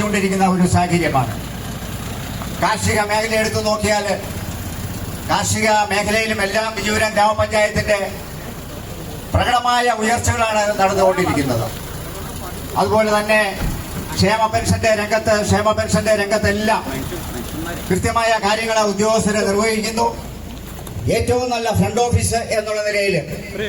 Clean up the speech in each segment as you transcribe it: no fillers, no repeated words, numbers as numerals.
നടന്നുകൊണ്ടിരിക്കുന്ന ഒരു സാഹചര്യമാണ്. കാർഷിക മേഖല എടുത്തു നോക്കിയാൽ കാർഷിക മേഖലയിലും എല്ലാം വിജയപുരം ഗ്രാമപഞ്ചായത്തിന്റെ പ്രകടമായ ഉയർച്ചകളാണ് നടന്നുകൊണ്ടിരിക്കുന്നത്. അതുപോലെ തന്നെ ക്ഷേമ പെൻഷന്റെ രംഗത്തെല്ലാം കൃത്യമായ കാര്യങ്ങൾ ഉദ്യോഗസ്ഥരെ നിർവഹിക്കുന്നു. ഏറ്റവും നല്ല ഫ്രണ്ട് ഓഫീസ് എന്നുള്ള നിലയിൽ.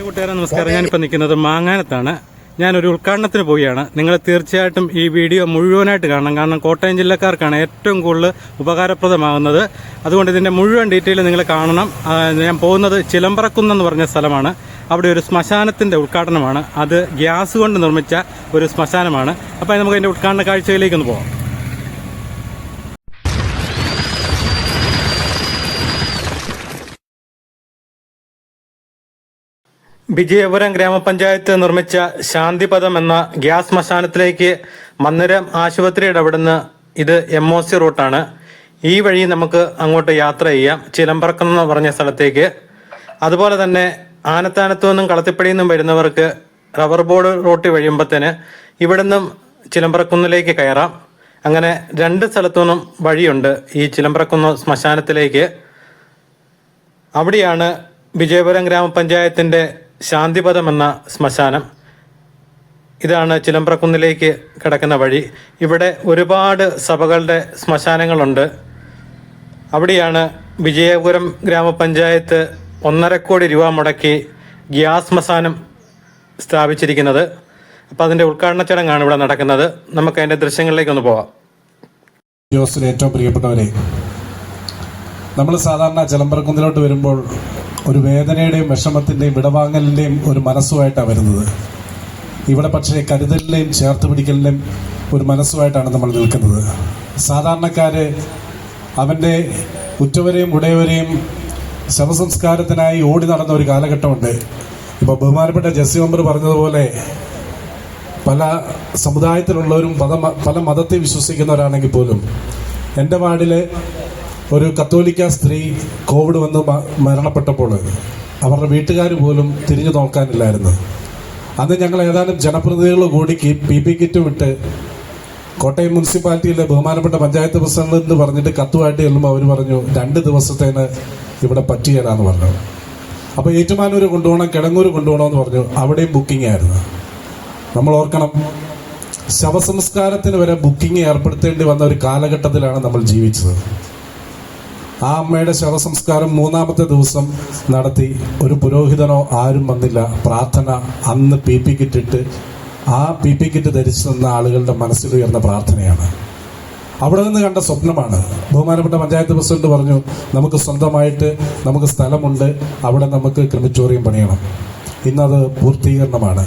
കൂട്ടുകാരെ നമസ്കാരം. ഞാനിപ്പോൾ നിൽക്കുന്നത് മാങ്ങാനത്താണ്. ഞാനൊരു ഉദ്ഘാടനത്തിന് പോവുകയാണ്. നിങ്ങൾ തീർച്ചയായിട്ടും ഈ വീഡിയോ മുഴുവനായിട്ട് കാണണം. കാരണം കോട്ടയം ജില്ലക്കാർക്കാണ് ഏറ്റവും കൂടുതൽ ഉപകാരപ്രദമാകുന്നത്. അതുകൊണ്ട് ഇതിൻ്റെ മുഴുവൻ ഡീറ്റെയിൽ നിങ്ങൾ കാണണം. ഞാൻ പോകുന്നത് ചിലമ്പറക്കുന്നെന്ന് പറഞ്ഞ സ്ഥലമാണ്. അവിടെ ഒരു ശ്മശാനത്തിൻ്റെ ഉദ്ഘാടനമാണ്. അത് ഗ്യാസ് കൊണ്ട് നിർമ്മിച്ച ഒരു ശ്മശാനമാണ്. അപ്പോൾ നമുക്ക് അതിൻ്റെ ഉദ്ഘാടന കാഴ്ചയിലേക്കൊന്ന് പോകാം. വിജയപുരം ഗ്രാമപഞ്ചായത്ത് നിർമ്മിച്ച ശാന്തിപഥം എന്ന ഗ്യാസ് ശ്മശാനത്തിലേക്ക് മന്ദിരം ആശുപത്രിയുടെ അവിടുന്ന് ഇത് MOC റൂട്ടാണ്. ഈ വഴി നമുക്ക് അങ്ങോട്ട് യാത്ര ചെയ്യാം, ചിലമ്പറക്കം എന്ന് പറഞ്ഞ സ്ഥലത്തേക്ക്. അതുപോലെ തന്നെ ആനത്താനത്തു നിന്നും കളത്തിപ്പടിയിൽ നിന്നും വരുന്നവർക്ക് റബ്ബർ ബോർഡ് റൂട്ട് വഴിയുമ്പോഴത്തേന് ഇവിടെ നിന്നും ചിലമ്പറക്കുന്നിലേക്ക് കയറാം. അങ്ങനെ രണ്ട് സ്ഥലത്തു നിന്നും വഴിയുണ്ട് ഈ ചിലമ്പറക്കുന്ന് ശ്മശാനത്തിലേക്ക്. അവിടെയാണ് വിജയപുരം ഗ്രാമപഞ്ചായത്തിൻ്റെ ശാന്തിപഥം എന്ന ശ്മശാനം. ഇതാണ് ചിലമ്പറക്കുന്നിലേക്ക് കിടക്കുന്ന വഴി. ഇവിടെ ഒരുപാട് സഭകളുടെ ശ്മശാനങ്ങളുണ്ട്. അവിടെയാണ് വിജയപുരം ഗ്രാമപഞ്ചായത്ത് 1.5 കോടി രൂപ മുടക്കി ഗ്യാസ് ശ്മശാനം സ്ഥാപിച്ചിരിക്കുന്നത്. അപ്പോൾ അതിൻ്റെ ഉദ്ഘാടന ചടങ്ങാണ് ഇവിടെ നടക്കുന്നത്. നമുക്ക് അതിൻ്റെ ദൃശ്യങ്ങളിലേക്കൊന്ന് പോവാം. ഏറ്റവും പ്രിയപ്പെട്ടവരെ, നമ്മൾ സാധാരണ ചിലമ്പറക്കുന്നിലോട്ട് വരുമ്പോൾ ഒരു വേദനയുടെയും വിഷമത്തിൻ്റെയും വിടവാങ്ങലിൻ്റെയും ഒരു മനസ്സുമായിട്ടാണ് വരുന്നത്. ഇവിടെ പക്ഷേ കരുതലിൻ്റെയും ചേർത്ത് പിടിക്കലിൻ്റെയും ഒരു മനസ്സുമായിട്ടാണ് നമ്മൾ നിൽക്കുന്നത്. സാധാരണക്കാര് അവൻ്റെ ഉറ്റവരെയും ഉടയവരെയും ശവസംസ്കാരത്തിനായി ഓടി നടന്ന ഒരു കാലഘട്ടമുണ്ട്. ഇപ്പോൾ ബഹുമാനപ്പെട്ട ജസ്സി മെമ്പർ പറഞ്ഞതുപോലെ പല സമുദായത്തിലുള്ളവരും പല മതത്തെ വിശ്വസിക്കുന്നവരാണെങ്കിൽ പോലും എൻ്റെ വാർഡിൽ ഒരു കത്തോലിക്ക സ്ത്രീ കോവിഡ് വന്ന് മരണപ്പെട്ടപ്പോൾ അവരുടെ വീട്ടുകാർ പോലും തിരിഞ്ഞു നോക്കാനില്ലായിരുന്നു. അന്ന് ഞങ്ങൾ ഏതാനും ജനപ്രതിനിധികൾ കൂടി PP കിറ്റ് വിട്ട് കോട്ടയം മുനിസിപ്പാലിറ്റിയിലെ ബഹുമാനപ്പെട്ട പഞ്ചായത്ത് പ്രസിഡന്റ് എന്ന് പറഞ്ഞിട്ട് കത്തുമായിട്ട് ചെല്ലുമ്പോൾ അവർ പറഞ്ഞു 2 ദിവസത്തേന് ഇവിടെ പറ്റിയതാന്ന് പറഞ്ഞു. അപ്പോൾ ഏറ്റുമാനൂർ കൊണ്ടുപോകണം, കിടങ്ങൂർ കൊണ്ടുപോകണമെന്ന് പറഞ്ഞു. അവിടെയും ബുക്കിംഗ് ആയിരുന്നു. നമ്മൾ ഓർക്കണം, ശവസംസ്കാരത്തിന് വരെ ബുക്കിംഗ് ഏർപ്പെടുത്തേണ്ടി വന്ന ഒരു കാലഘട്ടത്തിലാണ് നമ്മൾ ജീവിച്ചത്. ആ അമ്മയുടെ ശവസംസ്കാരം 3-ാമത്തെ ദിവസം നടത്തി. ഒരു പുരോഹിതനോ ആരും വന്നില്ല. പ്രാർത്ഥന അന്ന് PP കിറ്റിട്ട് ആ PP കിറ്റ് ധരിച്ചു നിന്ന ആളുകളുടെ മനസ്സിലുയർന്ന പ്രാർത്ഥനയാണ്. അവിടെ നിന്ന് കണ്ട സ്വപ്നമാണ്. ബഹുമാനപ്പെട്ട പഞ്ചായത്ത് പ്രസിഡന്റ് പറഞ്ഞു, നമുക്ക് സ്വന്തമായിട്ട് നമുക്ക് സ്ഥലമുണ്ട്, അവിടെ നമുക്ക് ക്രിമിറ്റോറിയം പണിയണം. ഇന്നത് പൂർത്തീകരണമാണ്.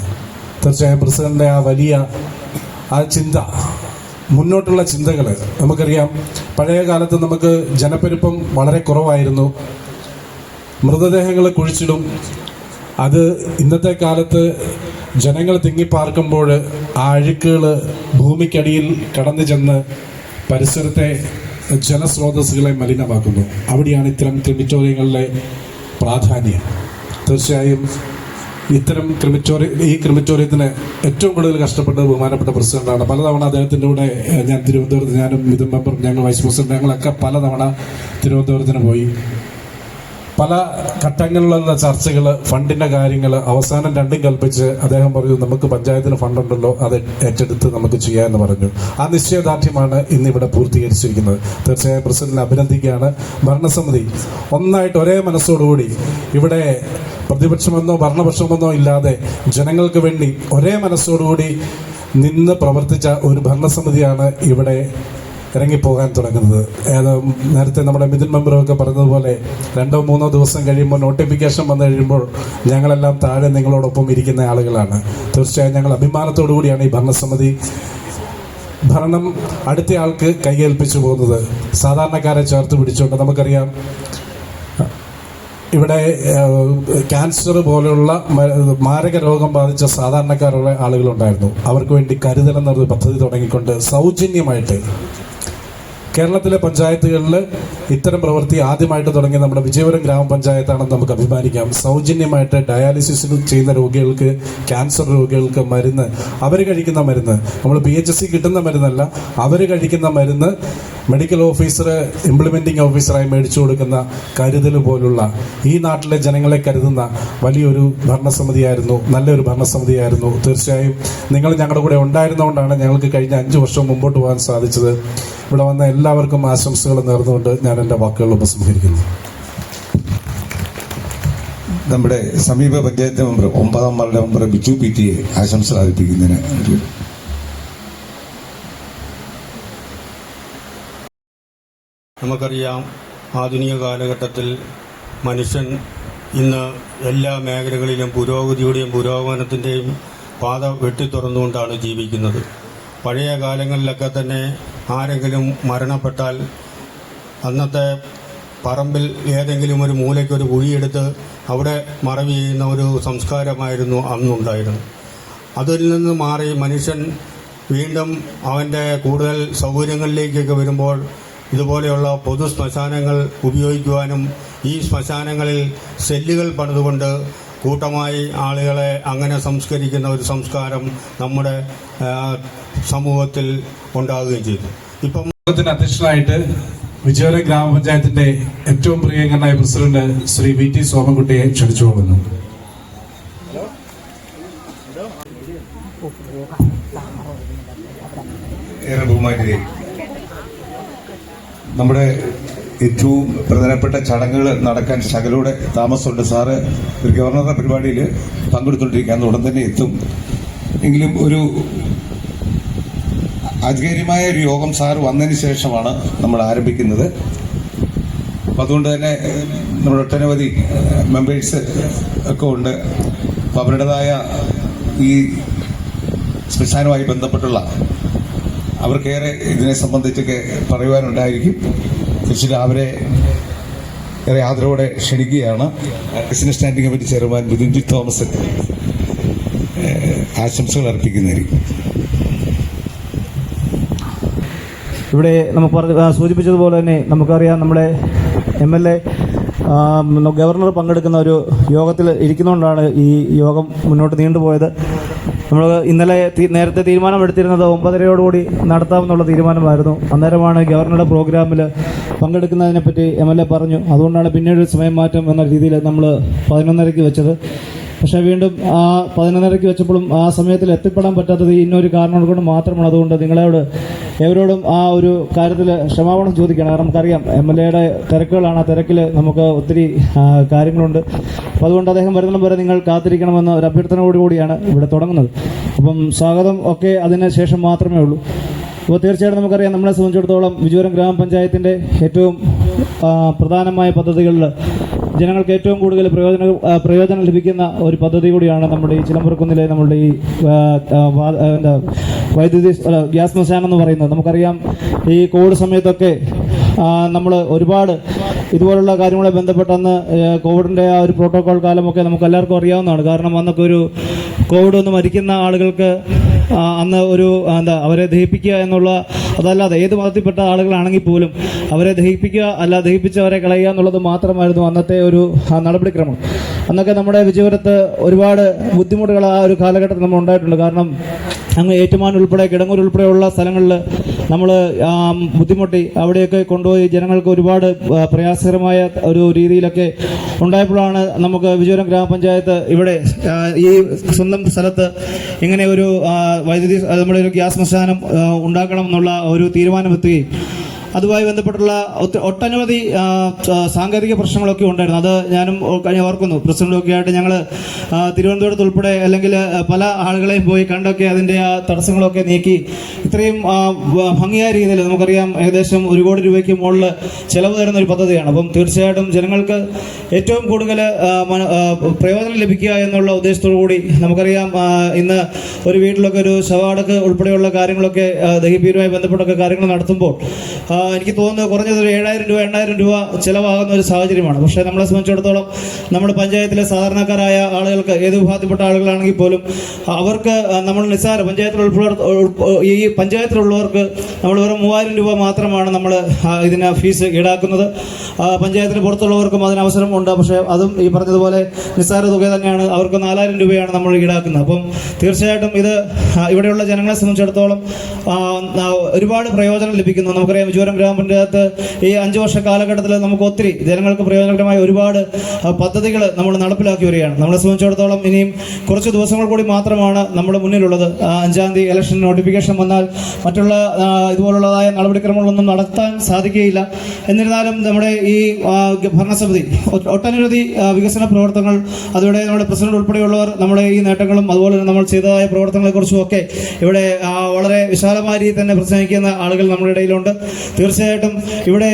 തീർച്ചയായും പ്രസിഡന്റിന്റെ ആ വലിയ ചിന്ത, മുന്നോട്ടുള്ള ചിന്തകൾ നമുക്കറിയാം. പഴയ കാലത്ത് നമുക്ക് ജനപ്പെരുപ്പം വളരെ കുറവായിരുന്നു. മൃതദേഹങ്ങൾ കുഴിച്ചിടും. അത് ഇന്നത്തെ കാലത്ത് ജനങ്ങൾ തിങ്ങിപ്പാർക്കുമ്പോൾ ആ അഴുക്കുകൾ ഭൂമിക്കടിയിൽ കടന്നു ചെന്ന് പരിസരത്തെ ജലസ്രോതസ്സുകളെ മലിനമാക്കുന്നു. അവിടെയാണ് ഇത്തരം ക്രിമിറ്റോറിയങ്ങളിലെ പ്രാധാന്യം. തീർച്ചയായും ഇത്തരം ഈ ക്രിമിറ്റോറിയത്തിന് ഏറ്റവും കൂടുതൽ കഷ്ടപ്പെട്ടത് ബഹുമാനപ്പെട്ട പ്രസിഡന്റാണ്. പലതവണ അദ്ദേഹത്തിൻ്റെ കൂടെ ഞാൻ തിരുവനന്തപുരത്ത്, ഞാനും മിഥുൻ മെമ്പർ, ഞങ്ങൾ വൈസ് പ്രസിഡന്റ്, ഞങ്ങളൊക്കെ പലതവണ തിരുവനന്തപുരത്തിന് പോയി. പല ഘട്ടങ്ങളിലുള്ള ചർച്ചകൾ, ഫണ്ടിൻ്റെ കാര്യങ്ങൾ, അവസാനം രണ്ടും കൽപ്പിച്ച് അദ്ദേഹം പറഞ്ഞു, നമുക്ക് പഞ്ചായത്തിന് ഫണ്ടുണ്ടല്ലോ, അത് ഏറ്റെടുത്ത് നമുക്ക് ചെയ്യാമെന്ന് പറഞ്ഞു. ആ നിശ്ചയദാർഢ്യമാണ് ഇന്നിവിടെ പൂർത്തീകരിച്ചിരിക്കുന്നത്. തീർച്ചയായും പ്രസിഡന്റിനെ അഭിനന്ദിക്കുകയാണ്. ഭരണസമിതി ഒന്നായിട്ട് ഒരേ മനസ്സോടുകൂടി ഇവിടെ പ്രതിപക്ഷമെന്നോ ഭരണപക്ഷമെന്നോ ഇല്ലാതെ ജനങ്ങൾക്ക് വേണ്ടി ഒരേ മനസ്സോടുകൂടി നിന്ന് പ്രവർത്തിച്ച ഒരു ഭരണസമിതിയാണ് ഇവിടെ ഇറങ്ങിപ്പോകാൻ തുടങ്ങുന്നത്. നേരത്തെ നമ്മുടെ മിഥുൻ മെമ്പറൊക്കെ പറഞ്ഞതുപോലെ 2-3 ദിവസം കഴിയുമ്പോൾ നോട്ടിഫിക്കേഷൻ വന്നു കഴിയുമ്പോൾ ഞങ്ങളെല്ലാം താഴെ നിങ്ങളോടൊപ്പം ഇരിക്കുന്ന ആളുകളാണ്. തീർച്ചയായും ഞങ്ങൾ അഭിമാനത്തോടു കൂടിയാണ് ഈ ഭരണസമിതി ഭരണം അടുത്ത ആൾക്ക് കൈയേൽപ്പിച്ചു പോകുന്നത്. സാധാരണക്കാരെ ചേർത്ത് പിടിച്ചുകൊണ്ട് നമുക്കറിയാം, ഇവിടെ ക്യാൻസർ പോലെയുള്ള മാരക രോഗം ബാധിച്ച സാധാരണക്കാരുള്ള ആളുകളുണ്ടായിരുന്നു. അവർക്ക് വേണ്ടി കരുതൽ എന്നൊരു പദ്ധതി തുടങ്ങിക്കൊണ്ട് സൗജന്യമായിട്ട് കേരളത്തിലെ പഞ്ചായത്തുകളിൽ ഇത്തരം പ്രവൃത്തി ആദ്യമായിട്ട് തുടങ്ങിയ നമ്മുടെ വിജയപുരം ഗ്രാമപഞ്ചായത്താണെന്ന് നമുക്ക് അഭിമാനിക്കാം. സൗജന്യമായിട്ട് ഡയാലിസിസ് ചെയ്യുന്ന രോഗികൾക്ക്, ക്യാൻസർ രോഗികൾക്ക് മരുന്ന്, അവർ കഴിക്കുന്ന മരുന്ന്, നമ്മൾ PHC കിട്ടുന്ന മരുന്നല്ല, അവർ കഴിക്കുന്ന മരുന്ന് മെഡിക്കൽ ഓഫീസർ ഇംപ്ലിമെന്റിംഗ് ഓഫീസറായി മേടിച്ചു കൊടുക്കുന്ന കരുതൽ പോലുള്ള ഈ നാട്ടിലെ ജനങ്ങളെ കരുതുന്ന വലിയൊരു ഭരണസമിതിയായിരുന്നു, നല്ലൊരു ഭരണസമിതിയായിരുന്നു. തീർച്ചയായും നിങ്ങൾ ഞങ്ങളുടെ കൂടെ ഉണ്ടായിരുന്നുകൊണ്ടാണ് ഞങ്ങൾക്ക് കഴിഞ്ഞ 5 വർഷം മുമ്പോട്ട് പോകാൻ സാധിച്ചത്. ഇവിടെ വന്ന എല്ലാവർക്കും ആശംസകൾ നേർന്നുകൊണ്ട് ഞാൻ എൻ്റെ വാക്കുകൾ ഉപസംഹരിക്കുന്നു. നമ്മുടെ സമീപ panchayat member 9ാം ward member Biju PT ആശംസകൾ അർപ്പിക്കുന്നതിന് നമുക്കറിയാം, ആധുനിക കാലഘട്ടത്തിൽ മനുഷ്യൻ ഇന്ന് എല്ലാ മേഖലകളിലും പുരോഗതിയുടെയും പുരോഗമനത്തിൻ്റെയും പാത വെട്ടിത്തുറന്നുകൊണ്ടാണ് ജീവിക്കുന്നത്. പഴയ കാലങ്ങളിലൊക്കെ തന്നെ ആരെങ്കിലും മരണപ്പെട്ടാൽ അന്നത്തെ പറമ്പിൽ ഏതെങ്കിലും ഒരു മൂലയ്ക്കൊരു കുഴിയെടുത്ത് അവിടെ മറവ് ചെയ്യുന്ന ഒരു സംസ്കാരമായിരുന്നു അന്നുണ്ടായിരുന്നത്. അതിൽ നിന്ന് മാറി മനുഷ്യൻ വീണ്ടും അവൻ്റെ കൂടുതൽ സൗകര്യങ്ങളിലേക്കൊക്കെ വരുമ്പോൾ ഇതുപോലെയുള്ള പൊതു ശ്മശാനങ്ങൾ ഉപയോഗിക്കുവാനും ഈ ശ്മശാനങ്ങളിൽ സെല്ലുകൾ പണിതുകൊണ്ട് കൂട്ടമായി ആളുകളെ അങ്ങനെ സംസ്കരിക്കുന്ന ഒരു സംസ്കാരം നമ്മുടെ സമൂഹത്തിൽ ഉണ്ടാവുകയും ചെയ്തു. ഇപ്പം അധ്യക്ഷനായിട്ട് വിജയപുരം ഗ്രാമപഞ്ചായത്തിന്റെ ഏറ്റവും പ്രിയങ്കരനായ പ്രസിഡന്റ് ശ്രീ VT സോമൻകുട്ടിയെ ക്ഷണിച്ചു പോകുന്നു. ഏറെ ബഹുമാന്യരെ, നമ്മുടെ ഏറ്റവും പ്രധാനപ്പെട്ട ചടങ്ങുകൾ നടക്കാൻ ശകലൂടെ താമസമുണ്ട്. സാറ് ഒരു ഗവർണറുടെ പരിപാടിയിൽ പങ്കെടുത്തുകൊണ്ടിരിക്കുകയാണ്, ഉടൻ തന്നെ എത്തും. എങ്കിലും ഒരു ആധികാരികമായ ഒരു യോഗം സാറ് വന്നതിന് ശേഷമാണ് നമ്മൾ ആരംഭിക്കുന്നത്. അപ്പം അതുകൊണ്ട് തന്നെ നമ്മുടെ ഒട്ടനവധി മെമ്പേഴ്സ് ഒക്കെ ഉണ്ട്. അപ്പം അവരുടേതായ ഈ ശ്മശാനവുമായി ബന്ധപ്പെട്ടുള്ള അവർക്കേറെ ഇതിനെ സംബന്ധിച്ചൊക്കെ പറയുവാനുണ്ടായിരിക്കും. തീർച്ചയായും അവരെ ഏറെ ആദരവോടെ ക്ഷണിക്കുകയാണ്. Business standing committee chairman Biju Thomas ആശംസകൾ അർപ്പിക്കുന്നതായിരിക്കും. ഇവിടെ നമുക്ക് സൂചിപ്പിച്ചതുപോലെ തന്നെ നമുക്കറിയാം, നമ്മുടെ MLA ഗവർണർ പങ്കെടുക്കുന്ന ഒരു യോഗത്തിൽ ഇരിക്കുന്നതുകൊണ്ടാണ് ഈ യോഗം മുന്നോട്ട് നീണ്ടുപോയത്. നമ്മൾ ഇന്നലെ നേരത്തെ തീരുമാനമെടുത്തിരുന്നത് 9:30യോടുകൂടി നടത്താമെന്നുള്ള തീരുമാനമായിരുന്നു. അന്നേരമാണ് ഗവർണറുടെ പ്രോഗ്രാമിൽ പങ്കെടുക്കുന്നതിനെപ്പറ്റി MLA പറഞ്ഞു. അതുകൊണ്ടാണ് പിന്നീട് സമയം മാറ്റം എന്ന രീതിയിൽ നമ്മൾ 11:30 വെച്ചത്. പക്ഷേ വീണ്ടും ആ 11:30 വെച്ചപ്പോഴും ആ സമയത്തിൽ എത്തിപ്പെടാൻ പറ്റാത്തത് ഇന്നൊരു കാരണം കൊണ്ട് മാത്രമാണ്. അതുകൊണ്ട് നിങ്ങളോട് എവരോടും ആ ഒരു കാര്യത്തിൽ ക്ഷമാപണം ചോദിക്കണം. കാരണം നമുക്കറിയാം MLAയുടെ തിരക്കുകളാണ്. ആ തിരക്കിൽ നമുക്ക് ഒത്തിരി കാര്യങ്ങളുണ്ട്. അപ്പോൾ അതുകൊണ്ട് അദ്ദേഹം വരുന്നിടം വരെ നിങ്ങൾ കാത്തിരിക്കണമെന്ന ഒരു അഭ്യർത്ഥനയോടുകൂടിയാണ് ഇവിടെ തുടങ്ങുന്നത്. അപ്പം സ്വാഗതം ഒക്കെ അതിന് ശേഷം മാത്രമേ ഉള്ളൂ. അപ്പോൾ തീർച്ചയായിട്ടും നമുക്കറിയാം, നമ്മളെ സംബന്ധിച്ചിടത്തോളം വിജയപുരം ഗ്രാമപഞ്ചായത്തിൻ്റെ ഏറ്റവും പ്രധാനമായ പദ്ധതികളിൽ ജനങ്ങൾക്ക് ഏറ്റവും കൂടുതൽ പ്രയോജനം ലഭിക്കുന്ന ഒരു പദ്ധതി കൂടിയാണ് നമ്മുടെ ഈ ചിലമ്പുറക്കുന്നിലെ നമ്മളുടെ ഈ ഗ്യാസ് ശ്മശാനം എന്ന് പറയുന്നത്. നമുക്കറിയാം, ഈ കോവിഡ് സമയത്തൊക്കെ നമ്മൾ ഒരുപാട് ഇതുപോലുള്ള കാര്യങ്ങളെ ബന്ധപ്പെട്ടന്ന് കോവിഡിൻ്റെ ആ ഒരു പ്രോട്ടോകോൾ കാലമൊക്കെ നമുക്ക് എല്ലാവർക്കും അറിയാവുന്നതാണ്. കാരണം അന്നൊക്കെ ഒരു കോവിഡ് ഒന്ന് മരിക്കുന്ന ആളുകൾക്ക് അന്ന് ഒരു അവരെ ദഹിപ്പിക്കുക എന്നുള്ള, അതല്ലാതെ ഏത് മതത്തിൽപ്പെട്ട ആളുകളാണെങ്കിൽ പോലും അവരെ ദഹിപ്പിക്കുക, അല്ല ദഹിപ്പിച്ചവരെ കളയുക എന്നുള്ളത് മാത്രമായിരുന്നു അന്നത്തെ ഒരു നടപടിക്രമം. അന്നൊക്കെ നമ്മുടെ വിജയപുരത്ത് ഒരുപാട് ബുദ്ധിമുട്ടുകൾ ആ ഒരു കാലഘട്ടത്തിൽ നമ്മൾ ഉണ്ടായിട്ടുണ്ട്. കാരണം അങ്ങ് ഏറ്റുമാൻ ഉൾപ്പെടെ കിടങ്ങൂർ ഉൾപ്പെടെയുള്ള സ്ഥലങ്ങളിൽ നമ്മൾ ബുദ്ധിമുട്ടി അവിടെയൊക്കെ കൊണ്ടുപോയി ജനങ്ങൾക്ക് ഒരുപാട് പ്രയാസകരമായ ഒരു രീതിയിലൊക്കെ ഉണ്ടായപ്പോഴാണ് നമുക്ക് വിജയപുരം ഗ്രാമപഞ്ചായത്ത് ഇവിടെ ഈ സ്വന്തം സ്ഥലത്ത് ഇങ്ങനെ ഒരു വൈദ്യുതി, നമ്മുടെ ഒരു ഗ്യാസ് ശ്മശാനം ഉണ്ടാക്കണം എന്നുള്ള ഒരു തീരുമാനമെത്തുകയും അതുമായി ബന്ധപ്പെട്ടുള്ള ഒട്ടനവധി സാങ്കേതിക പ്രശ്നങ്ങളൊക്കെ ഉണ്ടായിരുന്നു. അത് ഞാനും ഓർക്കുന്നു. പ്രസിഡന്റൊക്കെ ആയിട്ട് ഞങ്ങൾ തിരുവനന്തപുരത്ത് ഉൾപ്പെടെ അല്ലെങ്കിൽ പല ആളുകളെയും പോയി കണ്ടൊക്കെ അതിൻ്റെ ആ തടസ്സങ്ങളൊക്കെ നീക്കി ഇത്രയും ഭംഗിയായ രീതിയിൽ, നമുക്കറിയാം ഏകദേശം 1 കോടി രൂപയ്ക്ക് മുകളിൽ ചിലവ് തരുന്ന ഒരു പദ്ധതിയാണ്. അപ്പം തീർച്ചയായിട്ടും ജനങ്ങൾക്ക് ഏറ്റവും കൂടുതൽ പ്രയോജനം ലഭിക്കുക എന്നുള്ള ഉദ്ദേശത്തോടു കൂടി നമുക്കറിയാം, ഇന്ന് ഒരു വീട്ടിലൊക്കെ ഒരു ശവാടക്ക് ഉൾപ്പെടെയുള്ള കാര്യങ്ങളൊക്കെ ദഹിപ്പീരുമായി ബന്ധപ്പെട്ടൊക്കെ കാര്യങ്ങൾ നടത്തുമ്പോൾ എനിക്ക് തോന്നുന്നത് കുറഞ്ഞത് ഒരു 7,000 രൂപ 8,000 രൂപ ചിലവാകുന്ന ഒരു സാഹചര്യമാണ്. പക്ഷേ നമ്മളെ സംബന്ധിച്ചിടത്തോളം നമ്മുടെ പഞ്ചായത്തിലെ സാധാരണക്കാരായ ആളുകൾക്ക്, ഏത് വിഭാഗത്തിൽപ്പെട്ട ആളുകളാണെങ്കിൽ പോലും അവർക്ക് നമ്മൾ നിസ്സാര ഈ പഞ്ചായത്തിലുള്ളവർക്ക് നമ്മൾ വെറും 3,000 രൂപ മാത്രമാണ് നമ്മൾ ഇതിന് ഫീസ് ഈടാക്കുന്നത്. പഞ്ചായത്തിന് പുറത്തുള്ളവർക്കും അതിന് അവസരമുണ്ട്. പക്ഷേ അതും ഈ പറഞ്ഞതുപോലെ നിസ്സാര തുക തന്നെയാണ്. അവർക്ക് 4,000 രൂപയാണ് നമ്മൾ ഈടാക്കുന്നത്. അപ്പം തീർച്ചയായിട്ടും ഇത് ഇവിടെയുള്ള ജനങ്ങളെ സംബന്ധിച്ചിടത്തോളം ഒരുപാട് പ്രയോജനം ലഭിക്കുന്നു. നമുക്കറിയാം വിജയപുരം ഗ്രാമപഞ്ചായത്ത് ഈ 5 വർഷ കാലഘട്ടത്തിൽ നമുക്ക് ഒത്തിരി ജനങ്ങൾക്ക് പ്രയോജനകരമായ ഒരുപാട് പദ്ധതികൾ നമ്മൾ നടപ്പിലാക്കി വരികയാണ്. നമ്മളെ സംബന്ധിച്ചിടത്തോളം ഇനിയും കുറച്ച് ദിവസങ്ങൾ കൂടി മാത്രമാണ് നമ്മുടെ മുന്നിലുള്ളത്. 5-ാം തീയതി ഇലക്ഷൻ നോട്ടിഫിക്കേഷൻ വന്നാൽ മറ്റുള്ള ഇതുപോലുള്ളതായ നടപടിക്രമങ്ങളൊന്നും നടത്താൻ സാധിക്കുകയില്ല. എന്നിരുന്നാലും നമ്മുടെ ഈ ഭരണസമിതി ഒട്ടനവധി വികസന പ്രവർത്തനങ്ങൾ, അതുപോലെ നമ്മുടെ പ്രസിഡന്റ് ഉൾപ്പെടെയുള്ളവർ നമ്മുടെ ഈ നേട്ടങ്ങളും അതുപോലെ നമ്മൾ ചെയ്തതായ പ്രവർത്തനങ്ങളെക്കുറിച്ചും ഒക്കെ ഇവിടെ വളരെ വിശാലമായ രീതിയിൽ തന്നെ പ്രസംഗിക്കുന്ന ആളുകൾ നമ്മുടെ ഇടയിലുണ്ട്. തീർച്ചയായിട്ടും ഇവിടെ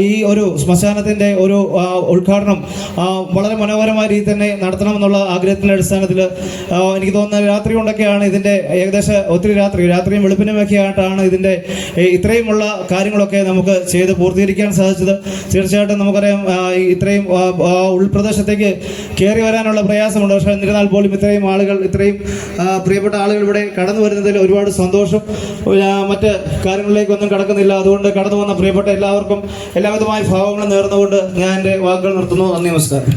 ഈ ഒരു ശ്മശാനത്തിൻ്റെ ഒരു ഉദ്ഘാടനം വളരെ മനോഹരമായ രീതിയിൽ തന്നെ നടത്തണമെന്നുള്ള ആഗ്രഹത്തിൻ്റെ അടിസ്ഥാനത്തിൽ എനിക്ക് തോന്നുന്നത് രാത്രി കൊണ്ടൊക്കെയാണ് ഇതിൻ്റെ ഏകദേശം ഒത്തിരി രാത്രിയും വെളുപ്പിനുമൊക്കെ ആയിട്ടാണ് ഇതിൻ്റെ ഇത്രയുമുള്ള കാര്യങ്ങളൊക്കെ നമുക്ക് ചെയ്ത് പൂർത്തീകരിക്കാൻ സാധിച്ചത്. തീർച്ചയായിട്ടും നമുക്കറിയാം ഇത്രയും ഉൾപ്രദേശത്തേക്ക് കയറി വരാനുള്ള പ്രയാസമുണ്ട്. പക്ഷേ എന്നിരുന്നാൽ പോലും ഇത്രയും ആളുകൾ, ഇത്രയും പ്രിയപ്പെട്ട ആളുകൾ ഇവിടെ കടന്നു വരുന്നതിൽ ഒരുപാട് സന്തോഷം. മറ്റ് കാര്യങ്ങളിലേക്കൊന്നും കടക്കുന്നില്ല. അതുകൊണ്ട് കടന്നു വന്ന പ്രിയപ്പെട്ട എല്ലാവർക്കും എല്ലാവിധമായ ഭാവങ്ങളും നേർന്നുകൊണ്ട് ഞാൻ എൻ്റെ വാക്കുകൾ നിർത്തുന്നു. നന്ദി, നമസ്കാരം.